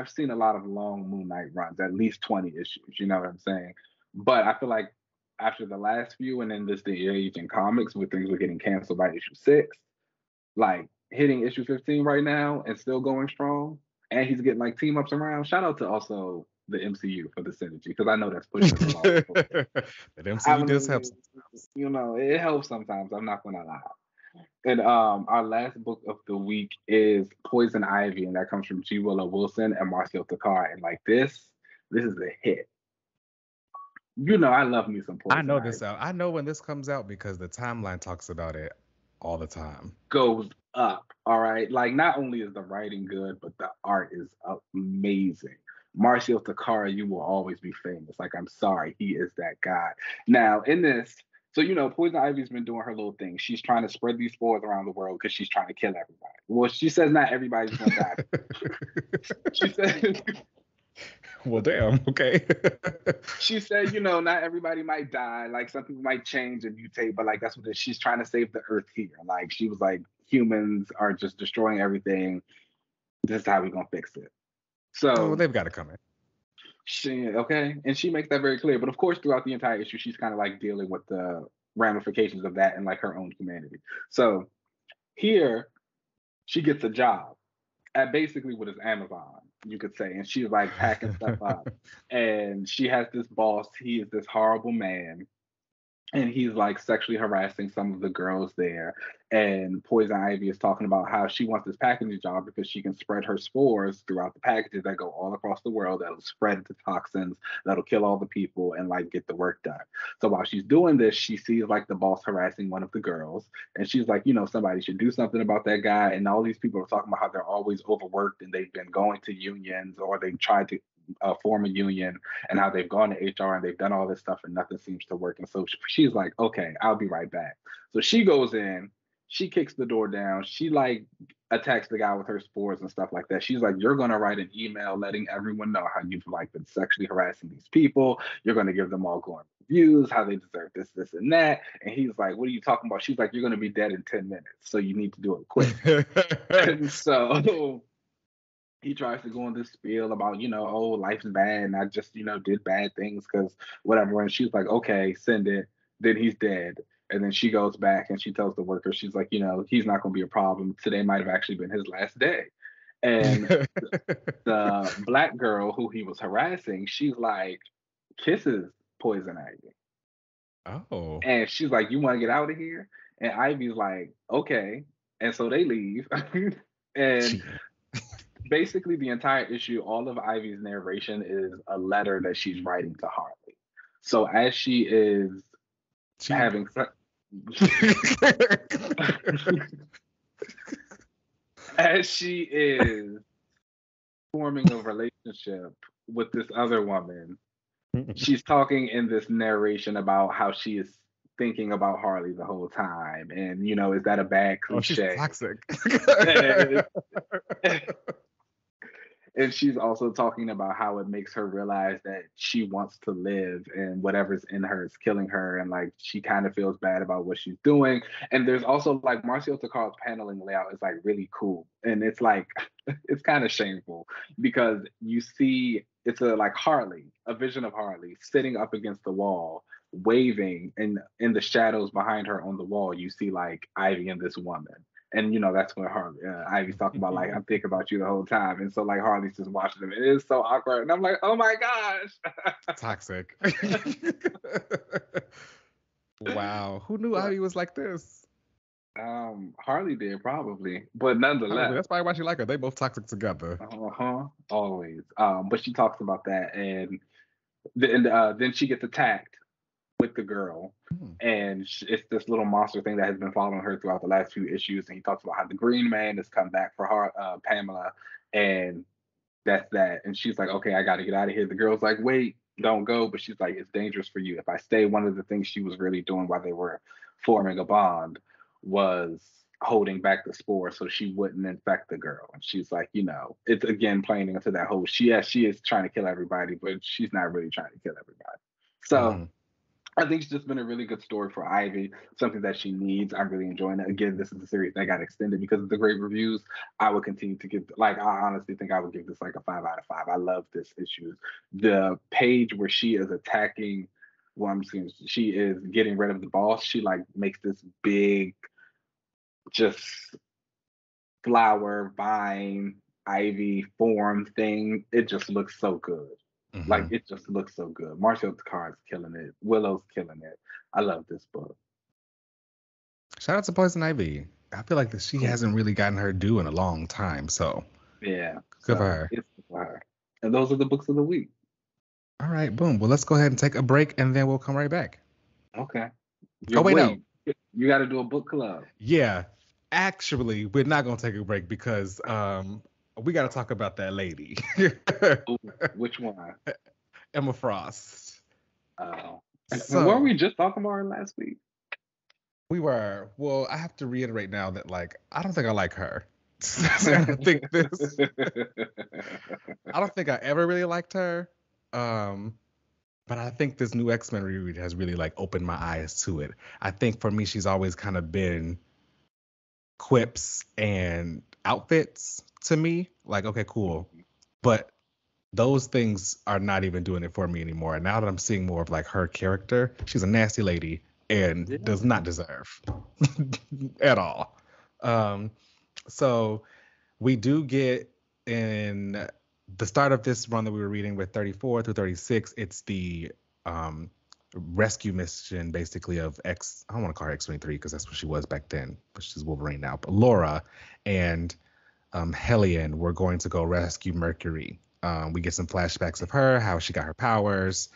seen a lot of long Moon Knight runs, at least 20 issues. You know what I'm saying? But I feel like after the last few, and then this the age in comics where things were getting canceled by issue 6, like hitting issue 15 right now and still going strong, and he's getting like team ups around. Shout out to also the MCU for the synergy, because I know that's pushing it along. The MCU does help sometimes. It helps sometimes. I'm not gonna lie. And our last book of the week is Poison Ivy, and that comes from G. Willow Wilson and Marcel Takar. And like this is a hit. I love me some Poison I know Ivy. this out. I know when this comes out because the timeline talks about it all the time. Goes up. All right. Like, not only is the writing good, but the art is amazing. Marcel Takara, you will always be famous. Like, I'm sorry, he is that guy. Now, in this, so Poison Ivy's been doing her little thing. She's trying to spread these spores around the world because she's trying to kill everybody. Well, she says not everybody's gonna die. She said, well, damn, okay. She said, not everybody might die. Like, some people might change and mutate, but like that's what she's trying to save the earth here. Like, she was like, humans are just destroying everything. This is how we're gonna fix it. So they've got it coming. Okay, and she makes that very clear. But of course, throughout the entire issue, she's kind of like dealing with the ramifications of that and like her own humanity. So here, she gets a job at basically what is Amazon, you could say, and she's like packing stuff up. And she has this boss. He is this horrible man, and he's like sexually harassing some of the girls there. And Poison Ivy is talking about how she wants this packaging job because she can spread her spores throughout the packages that go all across the world that'll spread the toxins that'll kill all the people and like get the work done. So while she's doing this, she sees like the boss harassing one of the girls, and she's like, somebody should do something about that guy. And all these people are talking about how they're always overworked and they've been going to unions or they've tried to form a union, and how they've gone to HR and they've done all this stuff and nothing seems to work. And so she's like, okay, I'll be right back. So she goes in, she kicks the door down, she like attacks the guy with her spores and stuff like that. She's like, you're gonna write an email letting everyone know how you've like been sexually harassing these people. You're gonna give them all glowing reviews, how they deserve this, this, and that. And he's like, what are you talking about? She's like, you're gonna be dead in 10 minutes, so you need to do it quick. And so he tries to go on this spiel about, oh, life's bad and I just, did bad things because whatever. And she's like, okay, send it. Then he's dead. And then she goes back and she tells the worker, she's like, he's not going to be a problem. Today might have actually been his last day. And the black girl who he was harassing, she's like, kisses Poison Ivy. Oh. And she's like, you want to get out of here? And Ivy's like, okay. And so they leave. And basically the entire issue, all of Ivy's narration is a letter that she's writing to Harley. So as she is having as she is forming a relationship with this other woman, she's talking in this narration about how she is thinking about Harley the whole time. And, is that a bad cliche? Oh, she's toxic. And she's also talking about how it makes her realize that she wants to live and whatever's in her is killing her. And like, she kind of feels bad about what she's doing. And there's also like Marcial Takar's paneling layout is like really cool. And it's like, it's kind of shameful because you see, it's like Harley, a vision of Harley sitting up against the wall, waving, and in the shadows behind her on the wall, you see like Ivy and this woman. And that's when Harley, Ivy's talking about like, I'm thinking about you the whole time. And so like Harley's just watching them. It is so awkward. And I'm like, oh my gosh. Toxic. Wow. Who knew Ivy was like this? Harley did probably, but nonetheless. That's probably why she like her. They both toxic together. Always. But she talks about that, and then she gets attacked with the girl, and it's this little monster thing that has been following her throughout the last few issues. And he talks about how the Green Man has come back for her, Pamela, and that's that. And she's like, okay, I got to get out of here. The girl's like, wait, don't go. But she's like, it's dangerous for you. If I stay, one of the things she was really doing while they were forming a bond was holding back the spore so she wouldn't infect the girl. And she's like, it's again playing into that whole, she is trying to kill everybody, but she's not really trying to kill everybody. So I think it's just been a really good story for Ivy, something that she needs. I'm really enjoying it. Again, this is a series that got extended because of the great reviews. I would continue to give, I honestly think I would give this like a 5 out of 5. I love this issue. The page where she is attacking, she is getting rid of the boss. She like makes this big, just flower, vine, ivy form thing. It just looks so good. Like, it just looks so good. Marcial Takar's killing it. Willow's killing it. I love this book. Shout out to Poison Ivy. I feel like she hasn't really gotten her due in a long time. So yeah, good for her. It's good for her. And those are the books of the week. All right, boom. Well, let's go ahead and take a break, and then we'll come right back. Okay. No. You got to do a book club. Yeah. Actually, we're not going to take a break because we got to talk about that lady. Ooh, which one? Emma Frost. Oh. So, weren't we just talking about her last week? We were. Well, I have to reiterate now that, like, I don't think I like her. I don't think I ever really liked her. But I think this new X-Men reread has really, like, opened my eyes to it. I think for me, she's always kind of been quips and outfits to me. Like, okay, cool. But those things are not even doing it for me anymore. And now that I'm seeing more of like her character, she's a nasty lady and does not deserve at all. Um, so we do get in the start of this run that we were reading with 34 through 36, it's the rescue mission basically of I don't want to call her X-23 because that's what she was back then, but she's Wolverine now. But Laura and Hellion were going to go rescue Mercury. We get some flashbacks of her, how she got her powers,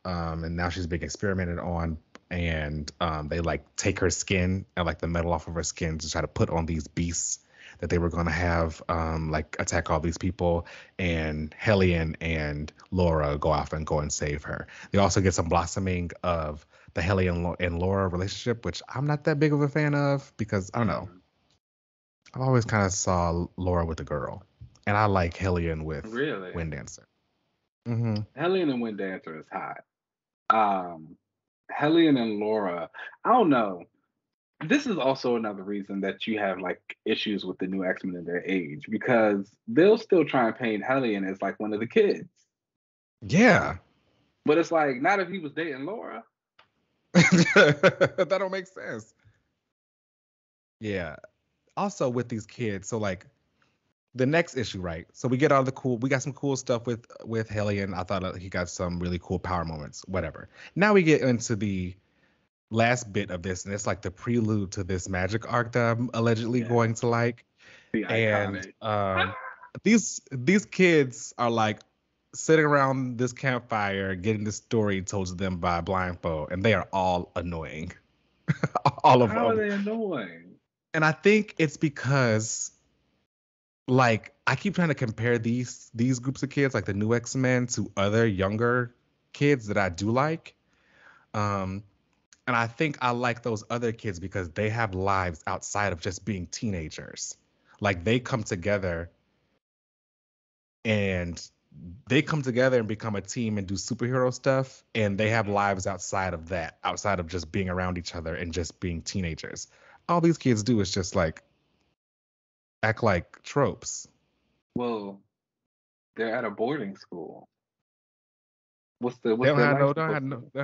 and now she's being experimented on. And they like take her skin and like the metal off of her skin to try to put on these beasts that they were going to have like attack all these people. And Hellion and Laura go off and go and save her. They also get some blossoming of the Hellion and Laura relationship, which I'm not that big of a fan of because I don't know. I've always kind of saw Laura with a girl, and I like Hellion with Wind Dancer. Mm-hmm. Hellion and Wind Dancer is hot. Hellion and Laura, I don't know. This is also another reason that you have like issues with the new X-Men in their age, because they'll still try and paint Hellion as like one of the kids. Yeah. But it's like, not if he was dating Laura. That don't make sense. Yeah. Also with these kids, so like the next issue, right? So we got some cool stuff with Hellion. I thought he got some really cool power moments, whatever. Now we get into the last bit of this, and it's like the prelude to this magic arc that I'm allegedly going to like. And these kids are like sitting around this campfire getting this story told to them by a blindfold, and they are all annoying. All of them. How are they annoying? And I think it's because like I keep trying to compare these groups of kids, like the new X-Men, to other younger kids that I do like. And I think I like those other kids because they have lives outside of just being teenagers. Like they come together and become a team and do superhero stuff. And they have lives outside of that, outside of just being around each other and just being teenagers. All these kids do is just like act like tropes. Well, they're at a boarding school. They don't have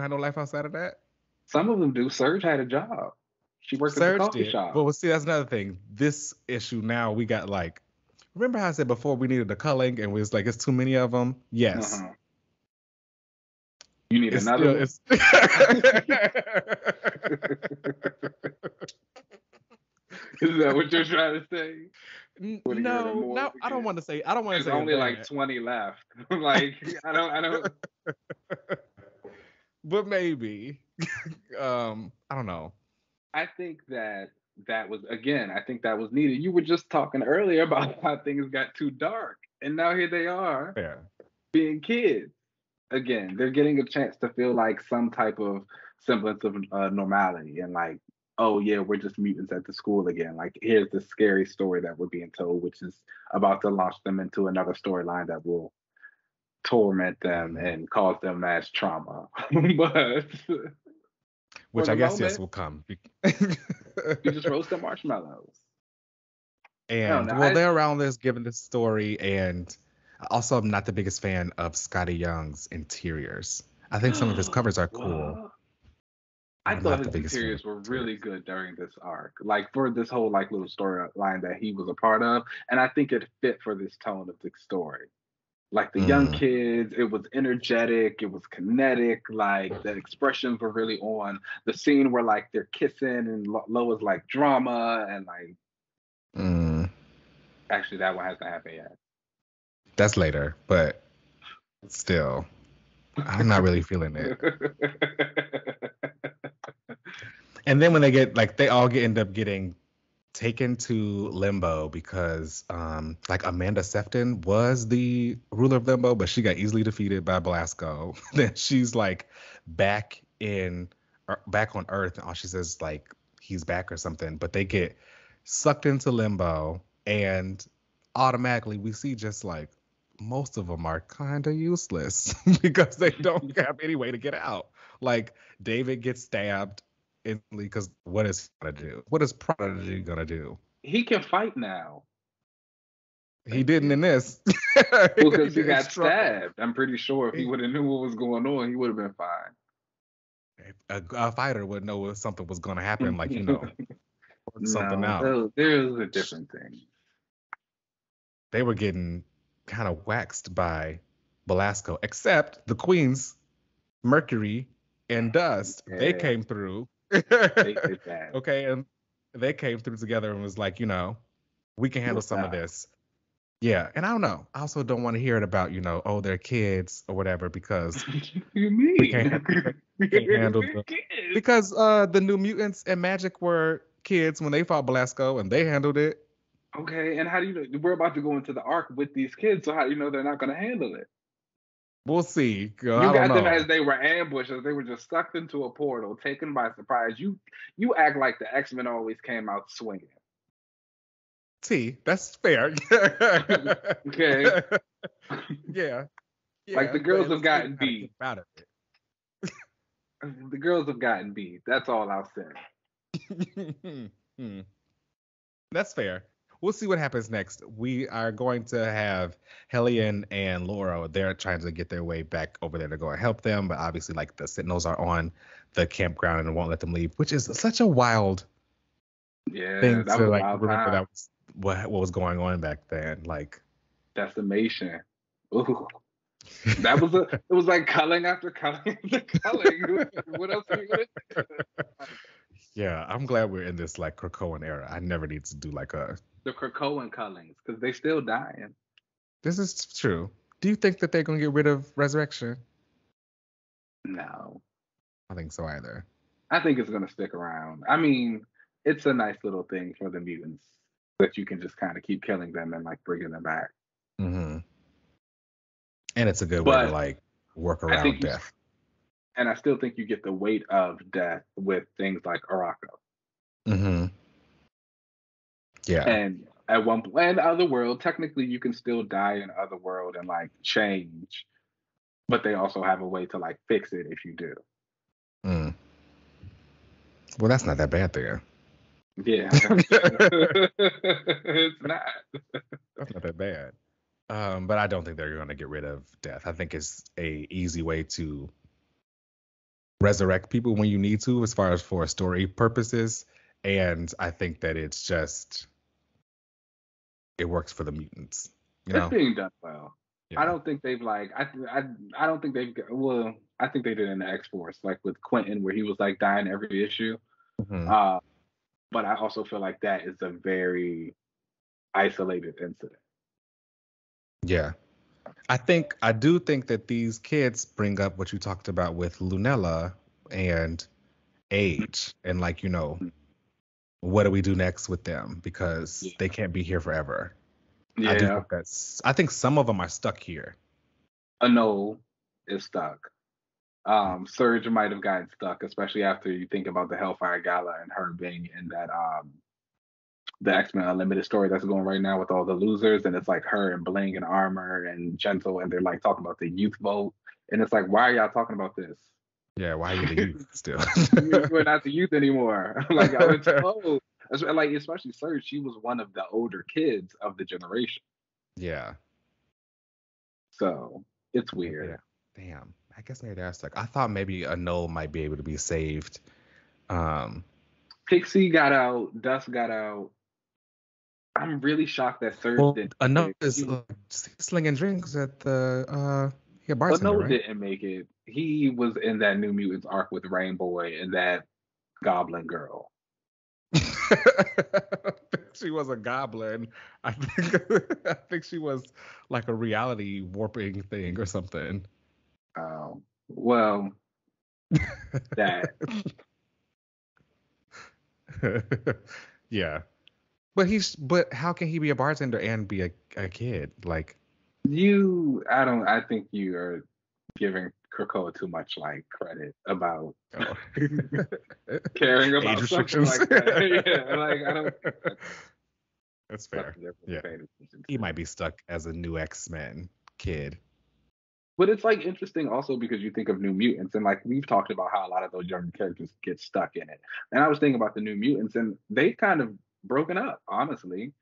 no life outside of that? Some of them do. Surge had a job. She worked at the coffee shop. Well, see, that's another thing. This issue now, we got like, remember how I said before we needed a culling and it's like, it's too many of them? Yes. Uh-huh. You need another one? Is that what you're trying to say? No, I don't want to say. There's only like 20 left. Like, I don't. But maybe. I don't know. I think that was, again, I think that was needed. You were just talking earlier about how things got too dark, and now here they are, being kids. Again, they're getting a chance to feel like some type of semblance of normality, and like, oh yeah, we're just mutants at the school again. Like, here's the scary story that we're being told, which is about to launch them into another storyline that will torment them and cause them mass trauma. But which I guess yes will come. You just roast the marshmallows. And they're around this, giving this story, and also I'm not the biggest fan of Scotty Young's interiors. I think some of his covers are cool. I thought his interiors were really good during this arc, like for this whole like little storyline that he was a part of, and I think it fit for this tone of the story. Like the young kids, it was energetic, it was kinetic, like the expressions were really on. The scene where like they're kissing and Lois like drama and like. Actually, that one hasn't happened yet. That's later, but still, I'm not really feeling it. And then when they get like, they all end up getting taken to Limbo because like Amanda Sefton was the ruler of Limbo, but she got easily defeated by Blasco. Then she's like back on Earth, and all she says is like he's back or something. But they get sucked into Limbo, and automatically we see just like most of them are kind of useless because they don't have any way to get out. Like David gets stabbed instantly because what is he gonna do? What is Prodigy gonna do? He can fight now. He didn't in this. Well, because he didn't got struggle. stabbed. I'm pretty sure if he would have knew what was going on, he would have been fine. A fighter would know if something was going to happen, like, work something out. No, there's a different thing. They were getting kind of waxed by Belasco, except the Queens, Mercury, and Dust. Yeah. They came through. They did that. Okay, and they came through together and was like, we can handle some of this. Yeah, and I don't know. I also don't want to hear it about, oh, they're kids or whatever, because you mean? we can't handle them. Because the New Mutants and Magic were kids when they fought Belasco, and they handled it. Okay, and how do you know? We're about to go into the arc with these kids, so how do you know they're not going to handle it? We'll see. You got them as they were ambushed, as they were just sucked into a portal, taken by surprise. You act like the X-Men always came out swinging. That's fair. Okay. Yeah. Like the girls have gotten beat. Out of it. The girls have gotten beat. That's all I'll say. That's fair. We'll see what happens next. We are going to have Hellion and Laura. They're trying to get their way back over there to go and help them, but obviously, like, the Sentinels are on the campground and won't let them leave, which is such a wild thing to remember. That was what was going on back then. Like decimation. Ooh. It was like culling after culling after culling. What else are you gonna do? Yeah, I'm glad we're in this like Krakoan era. I never need to do like the Krakoan cullings, because they still dying. This is true. Do you think that they're gonna get rid of Resurrection? No. I think so either. I think it's gonna stick around. I mean, it's a nice little thing for the mutants that you can just kind of keep killing them and like bringing them back. Mm-hmm. And it's a good way to like work around death. And I still think you get the weight of death with things like Arakko. Mm-hmm. Yeah. And at one point in Otherworld, technically you can still die in Otherworld and like change, but they also have a way to like fix it if you do. Mm. Well, that's not that bad there. Yeah. It's not. That's not that bad. But I don't think they're going to get rid of death. I think it's a easy way to resurrect people when you need to, as far as for story purposes. And I think that it works for the mutants. It's being done well. Yeah. I don't think they've like I don't think they've I think they did in the X-Force, like with Quentin, where he was like dying every issue. Mm-hmm. But I also feel like that is a very isolated incident. Yeah. I do think that these kids bring up what you talked about with Lunella and age and like, what do we do next with them? Because they can't be here forever. Yeah. I think some of them are stuck here. Anole is stuck. Surge might have gotten stuck, especially after you think about the Hellfire Gala and her being in that the X-Men Unlimited story that's going right now with all the losers, and it's like her and Bling and Armor and Gentle, and they're like talking about the youth vote, and it's like, why are y'all talking about this? Yeah, why are you the youth still? We're not the youth anymore. Like I was told, like especially Surge, she was one of the older kids of the generation. Yeah. So it's weird. Yeah. Damn. I guess maybe they're stuck. I thought maybe Anole might be able to be saved. Pixie got out. Dust got out. I'm really shocked that Surge didn't. Anole is slinging drinks at the bartender, Anole right? didn't make it. He was in that New Mutants arc with Rainbow and that Goblin girl. She was a goblin. I think she was like a reality warping thing or something. Well, that. Yeah. But how can he be a bartender and be a kid? Like I think you are giving Krakoa too much like credit about caring about something like that. Yeah, like I don't. That's fair. Yeah. He might be stuck as a new X-Men kid. But it's like interesting also because you think of New Mutants and like we've talked about how a lot of those younger characters get stuck in it. And I was thinking about the New Mutants and they've kind of broken up, honestly.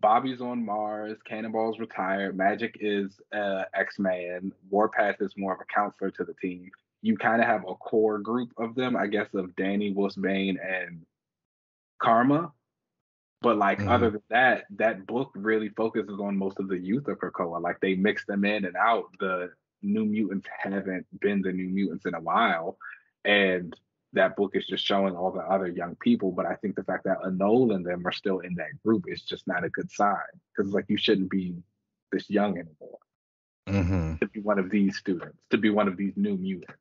Bobby's on Mars, Cannonball's retired, Magic is X-Man, Warpath is more of a counselor to the team. You kind of have a core group of them, I guess, of Danny, Wolfsbane, and Karma. But like other than that, that book really focuses on most of the youth of Krakoa. Like they mix them in and out. The New Mutants haven't been the New Mutants in a while, and that book is just showing all the other young people. But I think the fact that Anole and them are still in that group is just not a good sign, because like you shouldn't be this young anymore to be one of these students, to be one of these New Mutants.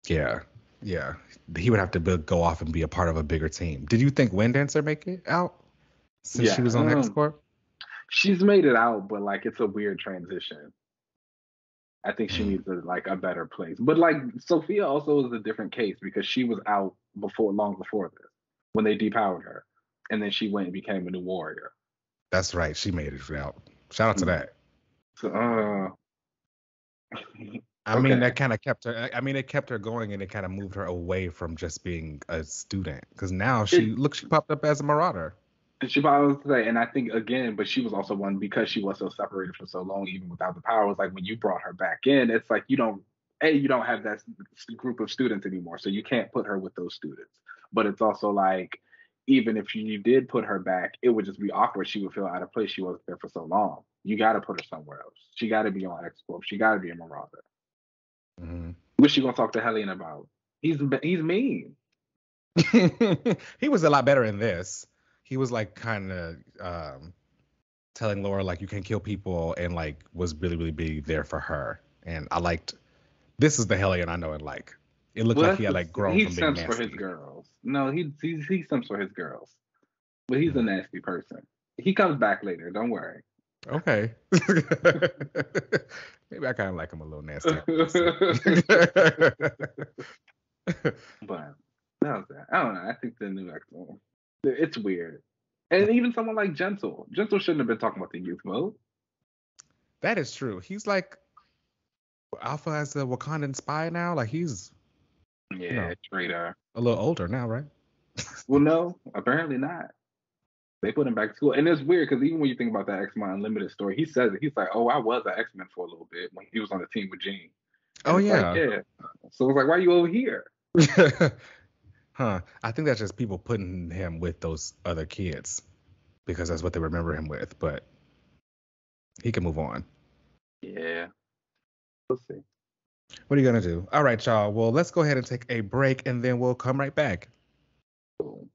Yeah. He would have to go off and be a part of a bigger team. Did you think Wind Dancer make it out since she was on X Corp? She's made it out, but like it's a weird transition. I think she needs a better place. But like Sophia also is a different case because she was out long before this when they depowered her, and then she went and became a new warrior. That's right. She made it out. Shout out to that. So, I mean, that kind of kept her. I mean, it kept her going, and it kind of moved her away from just being a student. Because now she popped up as a Marauder. And she probably was say, and I think again, but she was also one because she was so separated for so long, even without the power. It was like when you brought her back in, it's like you don't have that group of students anymore, so you can't put her with those students. But it's also like, even if you did put her back, it would just be awkward. She would feel out of place. She wasn't there for so long. You got to put her somewhere else. She got to be on X Corp. She got to be a Marauder. What's she gonna talk to Hellion about? He's mean. He was a lot better in this. He was like kind of telling Laura like you can kill people, and like was really really big there for her. And I liked this is the Hellion I know and like. It looked like he had like grown from being nasty. He simps for his girls. No, he simps for his girls, but he's a nasty person. He comes back later. Don't worry. Okay. Maybe I kind of like him a little nasty. But that was that. I don't know. I think the new X-Men, it's weird. And even someone like Gentle shouldn't have been talking about the youth mode. That is true. He's like Alpha as a Wakandan spy now. Like he's traitor. A little older now, right? Well, no, apparently not. They put him back to school. And it's weird because even when you think about that X-Men Unlimited story, he says it. He's like, oh, I was an X-Men for a little bit when he was on the team with Jean. Oh, yeah. Like, yeah. So it's like, why are you over here? I think that's just people putting him with those other kids because that's what they remember him with. But he can move on. Yeah. We'll see. What are you going to do? All right, y'all. Well, let's go ahead and take a break and then we'll come right back. Cool.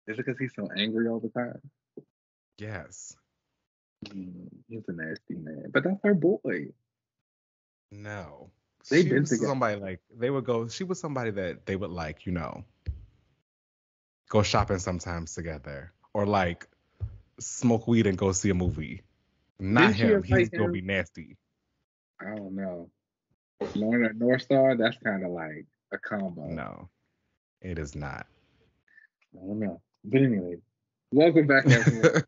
Is it because he's so angry all the time? Yes. He's a nasty man. But that's her boy. No. They've been together. Somebody like she was somebody that they would like, go shopping sometimes together. Or like smoke weed and go see a movie. Not him. He's gonna be nasty. I don't know. Lorna North Star, that's kind of like a combo. No, it is not. I don't know. But anyway, welcome back everyone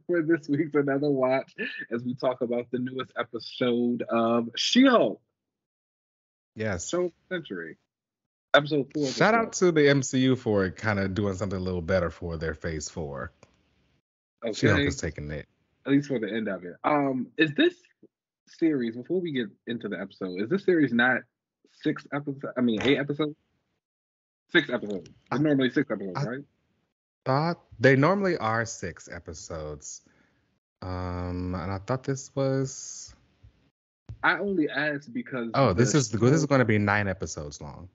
for this week's Another Watch as we talk about the newest episode of She-Hulk. Yes. Show of the century. Episode 4. Shout out to the MCU for kind of doing something a little better for their Phase 4. Okay. She-Hulk is taking it. At least for the end of it. Is this series, before we get into the episode, is this series not 8 episodes? 6 episodes. It's normally 6 episodes, right? Thought they normally are 6 episodes. And I thought this was. I only asked because. Oh, this is going to be 9 episodes long.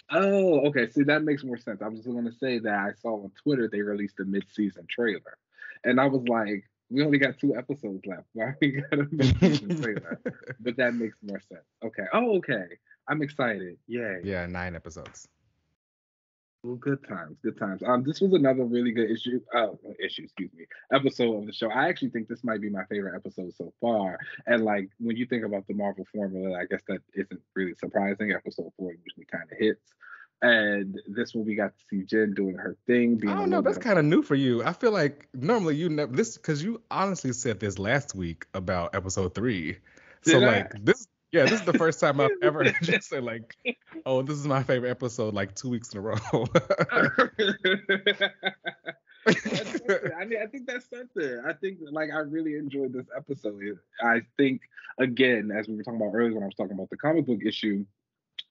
Oh, okay. See, that makes more sense. I was going to say that I saw on Twitter they released a mid-season trailer, and I was like, we only got 2 episodes left. Why we got a mid-season trailer? But that makes more sense. Okay. Oh, okay. I'm excited. Yay. Yeah, 9 episodes. Well, good times. This was another really good episode of the show. I actually think this might be my favorite episode so far. And like when you think about the Marvel formula, I guess that isn't really surprising. Episode 4 usually kind of hits. And this one we got to see Jen doing her thing, I being a don't know. little That's bit of kind of new for you. I feel like normally you never this because you honestly said this last week about episode 3. So did I? like this, yeah, this is the first time I've ever heard you say like, "Oh, this is my favorite episode," like 2 weeks in a row. I think that's something. I think like I really enjoyed this episode. I think again, as we were talking about earlier when I was talking about the comic book issue,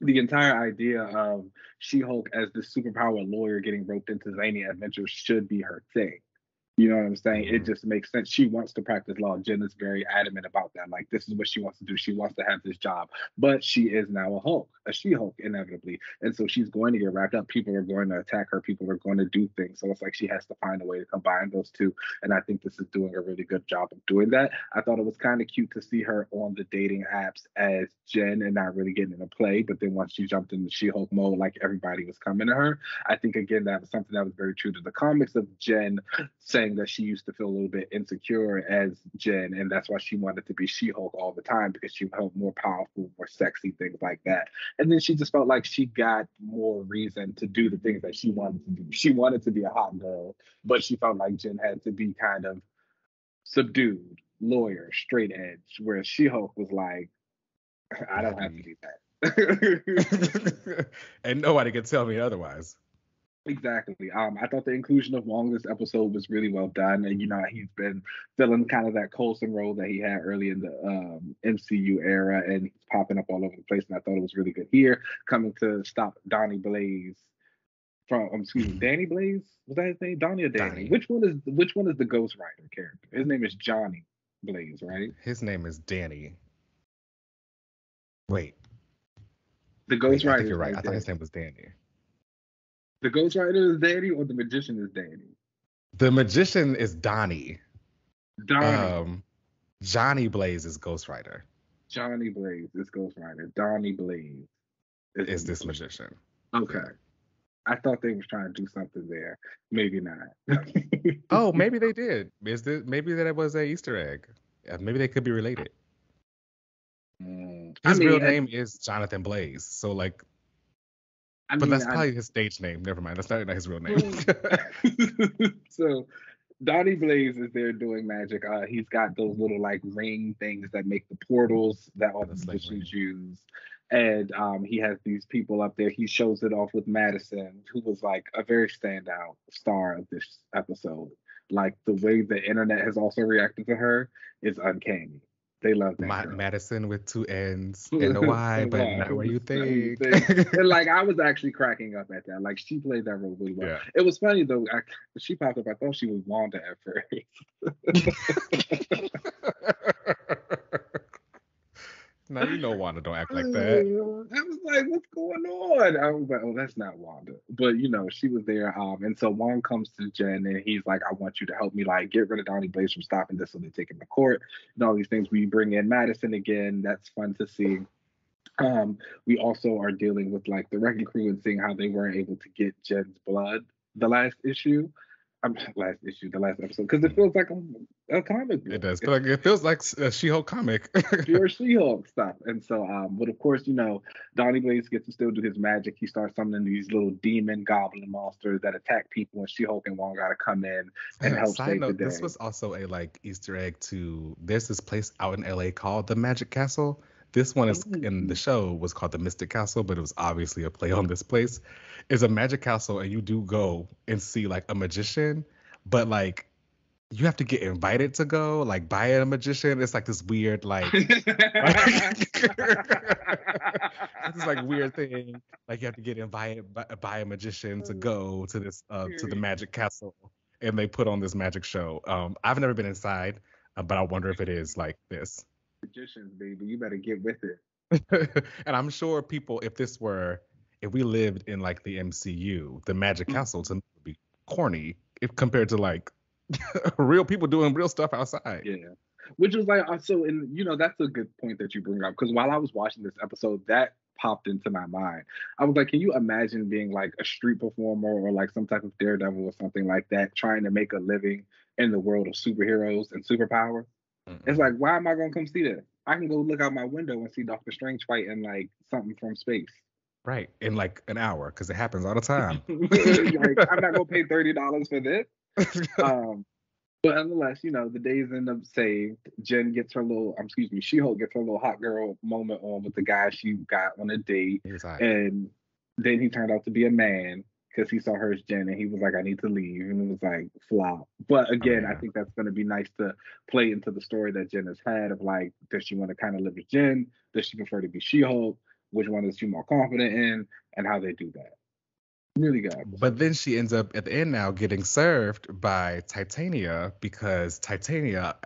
the entire idea of She-Hulk as the superpower lawyer getting roped into zany adventures should be her thing. You know what I'm saying? It just makes sense. She wants to practice law. Jen is very adamant about that. Like, this is what she wants to do. She wants to have this job. But she is now a Hulk, a She-Hulk, inevitably. And so she's going to get wrapped up. People are going to attack her. People are going to do things. So it's like she has to find a way to combine those two. And I think this is doing a really good job of doing that. I thought it was kind of cute to see her on the dating apps as Jen and not really getting into play. But then once she jumped into She-Hulk mode, like everybody was coming to her. I think, again, that was something that was very true to the comics of Jen saying that she used to feel a little bit insecure as Jen, and that's why she wanted to be She-Hulk all the time because she felt more powerful, more sexy, things like that. And then she just felt like she got more reason to do the things that she wanted to do. She wanted to be a hot girl, but she felt like Jen had to be kind of subdued, lawyer, straight edge, whereas She-Hulk was like, I don't have to be that. And nobody can tell me otherwise. Exactly. I thought the inclusion of Wong this episode was really well done, and he's been filling kind of that Coulson role that he had early in the MCU era, and he's popping up all over the place. And I thought it was really good here, coming to stop Donnie Blaze from, Danny Blaze, was that his name? Donnie or Danny? Donnie. Which one is the Ghost Rider character? His name is Johnny Blaze, right? His name is Danny. Wait. The Ghost Rider. I think you're right. I thought his name was Danny. The Ghost Rider is Danny, or the Magician is Danny? The Magician is Donnie. Donnie. Johnny Blaze is Ghost Rider. Johnny Blaze is Ghost Rider. Donnie Blaze is this magician. Okay. I thought they was trying to do something there. Maybe not. Oh, maybe they did. Maybe that was a Easter egg. Maybe they could be related. His real name is Jonathan Blaze. So like, but that's probably his stage name. Never mind. That's not his real name. So Donnie Blaze is there doing magic. He's got those little like ring things that make the portals that all the magicians use. And he has these people up there. He shows it off with Madison, who was like a very standout star of this episode. Like the way the internet has also reacted to her is uncanny. They love that. Madison with 2 N's and a Y, but not where you think. And like I was actually cracking up at that. Like she played that role really well. Yeah. It was funny though. She popped up. I thought she was Wanda at first. Now you know Wanda don't act like that. I was like, what's going on? I was like, oh, that's not Wanda. But she was there. And so Wong comes to Jen and he's like, I want you to help me like get rid of Donnie Blaze from stopping this so they take him to court and all these things. We bring in Madison again. That's fun to see. We also are dealing with like the wrecking crew and seeing how they weren't able to get Jen's blood the last episode, because it feels like a comic book. It does. It feels like a She-Hulk comic. Pure She-Hulk stuff. And so, but of course, Donnie Blaze gets to still do his magic. He starts summoning these little demon goblin monsters that attack people, and She-Hulk and Wong gotta come in and help save the day. This was also a like Easter egg to, there's this place out in LA called the Magic Castle. This one is in the show was called the Mystic Castle, but it was obviously a play on this place. It's a magic castle, and you do go and see like a magician, but like you have to get invited to go, like by a magician. It's like this weird like this like weird thing. Like you have to get invited by a magician to go to this to the Magic Castle, and they put on this magic show. I've never been inside, but I wonder if it is like this. Magicians, baby, you better get with it. And I'm sure people, if we lived in like the MCU, the Magic Castle to me would be corny if compared to like real people doing real stuff outside. Yeah, which was like so, and that's a good point that you bring up, because while I was watching this episode, that popped into my mind. I was like, can you imagine being like a street performer or like some type of daredevil or something like that, trying to make a living in the world of superheroes and superpower? It's like, why am I gonna come see that? I can go look out my window and see Doctor Strange fighting like something from space. Right. In like an hour, because it happens all the time. Like, I'm not gonna pay $30 for this. Um, but nonetheless, the days end up saved. Jen gets her little, excuse me, She-Hulk gets her little hot girl moment on with the guy she got on a date, He was hot. and then he turned out to be a man because he saw her as Jen, and he was like, "I need to leave," and it was like flop. But Oh again, I yeah. think that's going to be nice to play into the story that Jen has had of like, does she want to kind of live as Jen? Does she prefer to be She-Hulk? Which one is she more confident in? And how they do that. Really good episode. But then she ends up at the end now getting served by Titania because Titania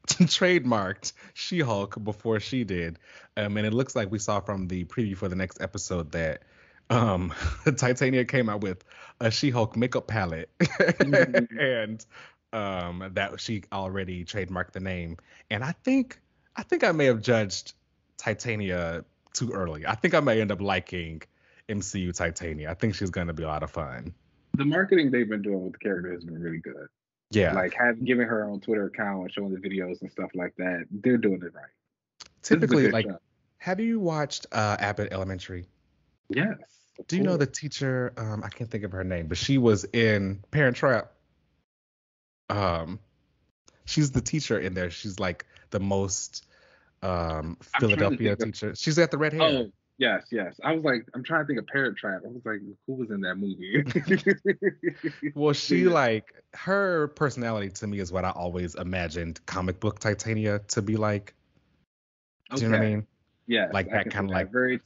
trademarked She-Hulk before she did. And it looks like we saw from the preview for the next episode that Titania came out with a She-Hulk makeup palette and that she already trademarked the name. And I think I may have judged Titania too early. I think I may end up liking MCU Titania. I think she's going to be a lot of fun. The marketing they've been doing with the character has been really good. Yeah. Like giving her own Twitter account and showing the videos and stuff like that. They're doing it right. Typically, like, have you watched Abbott Elementary? Yes. Do you know the teacher? I can't think of her name, but she was in Parent Trap. She's the teacher in there. She's like the most Philadelphia teacher. She's got the red hair. Oh, yes. I was like, I'm trying to think of Parent Trap. I was like, who was in that movie? Well, she like her personality to me is what I always imagined comic book Titania to be like. Do you know what I mean? Yeah, like that kind of like very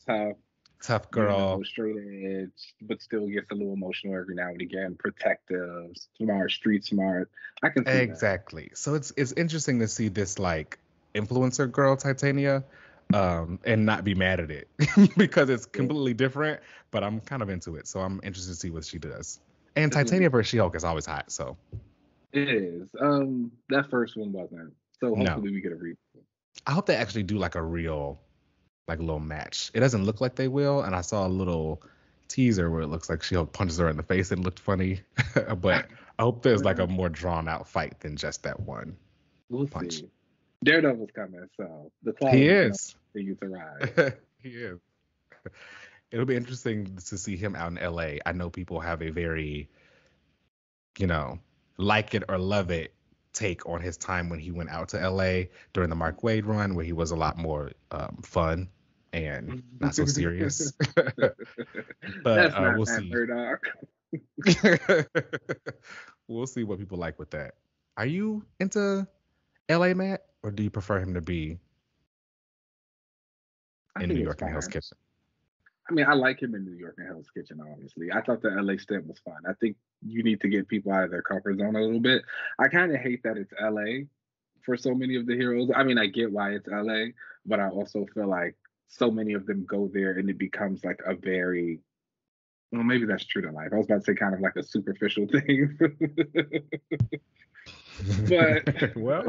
tough girl, straight edge, but still gets a little emotional every now and again. Protective, smart, street smart. I can see exactly. That. So it's interesting to see this like influencer girl Titania, and not be mad at it because it's completely different. But I'm kind of into it, so I'm interested to see what she does. And Titania versus She-Hulk is always hot, so it is. That first one wasn't. So hopefully we get a read. I hope they actually do like a real, like little match. It doesn't look like they will, and I saw a little teaser where it looks like She-Hulk punches her in the face and it looked funny. But I hope there's like a more drawn out fight than just that one punch. See. Daredevil's coming, so the he is. Continue to ride. He is. It'll be interesting to see him out in LA. I know people have a very, like it or love it take on his time when he went out to LA during the Mark Waid run, where he was a lot more fun and not so serious. But we'll see. We'll see what people like with that. Are you into LA, Matt, or do you prefer him to be in New York and Hell's Kitchen? I mean, I like him in New York and Hell's Kitchen, obviously. I thought the LA stint was fun. I think you need to get people out of their comfort zone a little bit. I kind of hate that it's LA for so many of the heroes. I mean, I get why it's LA, but I also feel like so many of them go there and it becomes like a very, well, maybe that's true to life. I was about to say kind of like a superficial thing. But well,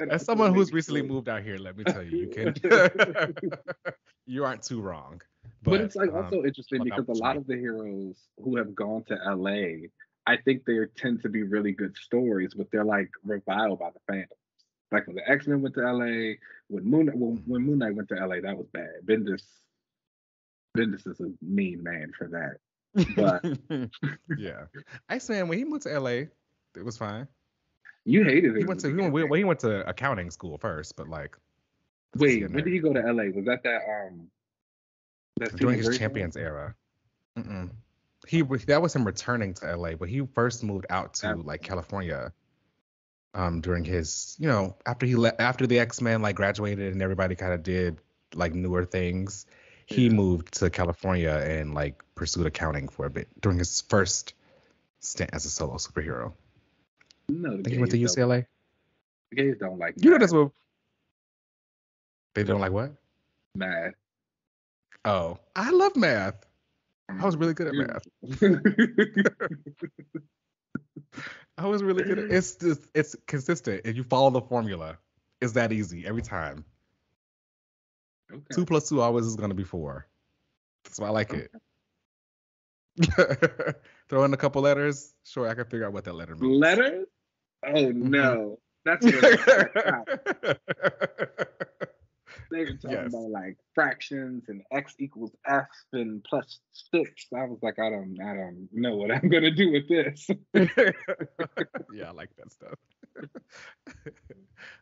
as someone who's recently moved out here, let me tell you, you aren't too wrong. But it's like also interesting because a lot of the heroes who have gone to LA, I think they tend to be really good stories, but they're like reviled by the fans. Like when the X-Men went to LA, when Moon Knight went to LA, that was bad. Bendis is a mean man for that. But yeah, X-Men when he went to LA, it was fine. You hated it. He went to accounting school first, but like. Wait, when did he go to LA? Was that during his Champions era? That was him returning to LA, but he first moved out to like California. During his, after the X-Men like graduated and everybody kind of did like newer things, he moved to California and like pursued accounting for a bit during his first stint as a solo superhero. No, I think he went to UCLA. The gays don't like. That's what. They don't like what? Math. Oh, I love math. I was really good at math. I was really good at it's consistent. If you follow the formula, it's that easy every time. Okay. 2 + 2 always is going to be 4. That's why I like it. Throw in a couple letters. Sure, I can figure out what that letter means. Letters? Oh, no. That's They were talking Yes. about like fractions and x equals f and plus 6. I was like, I don't know what I'm gonna do with this. Yeah, I like that stuff.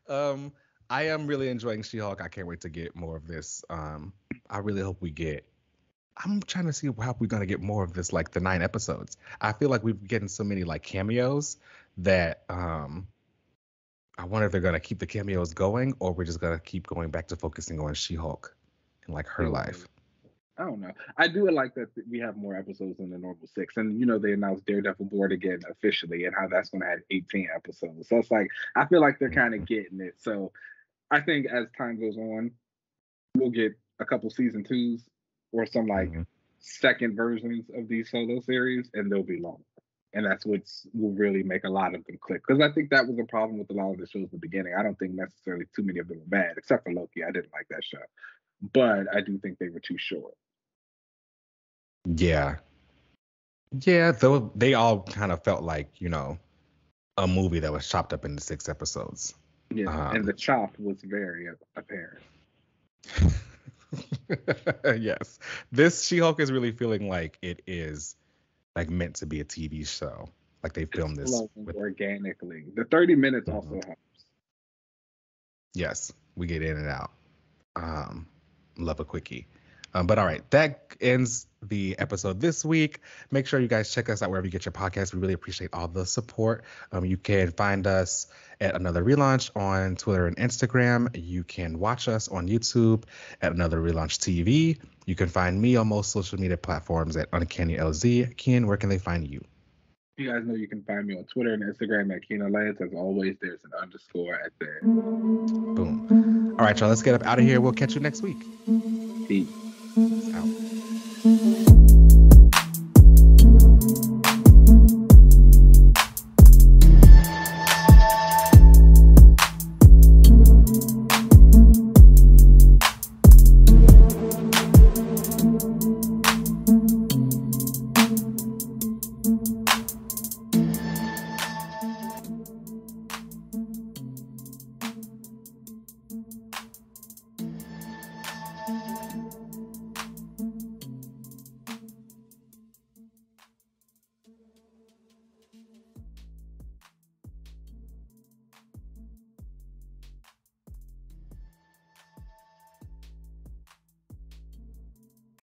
um, I am really enjoying She-Hulk. I can't wait to get more of this. I really hope we get. I'm trying to see how we're gonna get more of this, like the 9 episodes. I feel like we're getting so many like cameos that I wonder if they're gonna keep the cameos going or we're just gonna keep going back to focusing on She-Hulk and like her life. I don't know. I do like that we have more episodes than the normal 6. And, you know, they announced Daredevil Born Again officially and how that's going to have 18 episodes. So it's like, I feel like they're kind of getting it. So I think as time goes on, we'll get a couple season 2s or some like second versions of these solo series, and they'll be long. And that's what will really make a lot of them click. Because I think that was a problem with a lot of the shows in the beginning. I don't think necessarily too many of them were bad, except for Loki. I didn't like that show. But I do think they were too short. Yeah. Yeah, though they all kind of felt like, you know, a movie that was chopped up into 6 episodes. Yeah, and the chop was very apparent. Yes. This She-Hulk is really feeling like it is like meant to be a TV show. Like they filmed this organically. The 30 minutes also helps. Yes, we get in and out. Love a quickie. But all right, that ends the episode this week. Make sure you guys check us out wherever you get your podcasts. We really appreciate all the support. You can find us at Another Relaunch on Twitter and Instagram. You can watch us on YouTube at Another Relaunch TV. You can find me on most social media platforms at Uncanny LZ. Ken, where can they find you? You guys know you can find me on Twitter and Instagram at Keno Lance. As always, there's an underscore at the end. Boom. All right, y'all, let's get up out of here. We'll catch you next week. Peace. Out.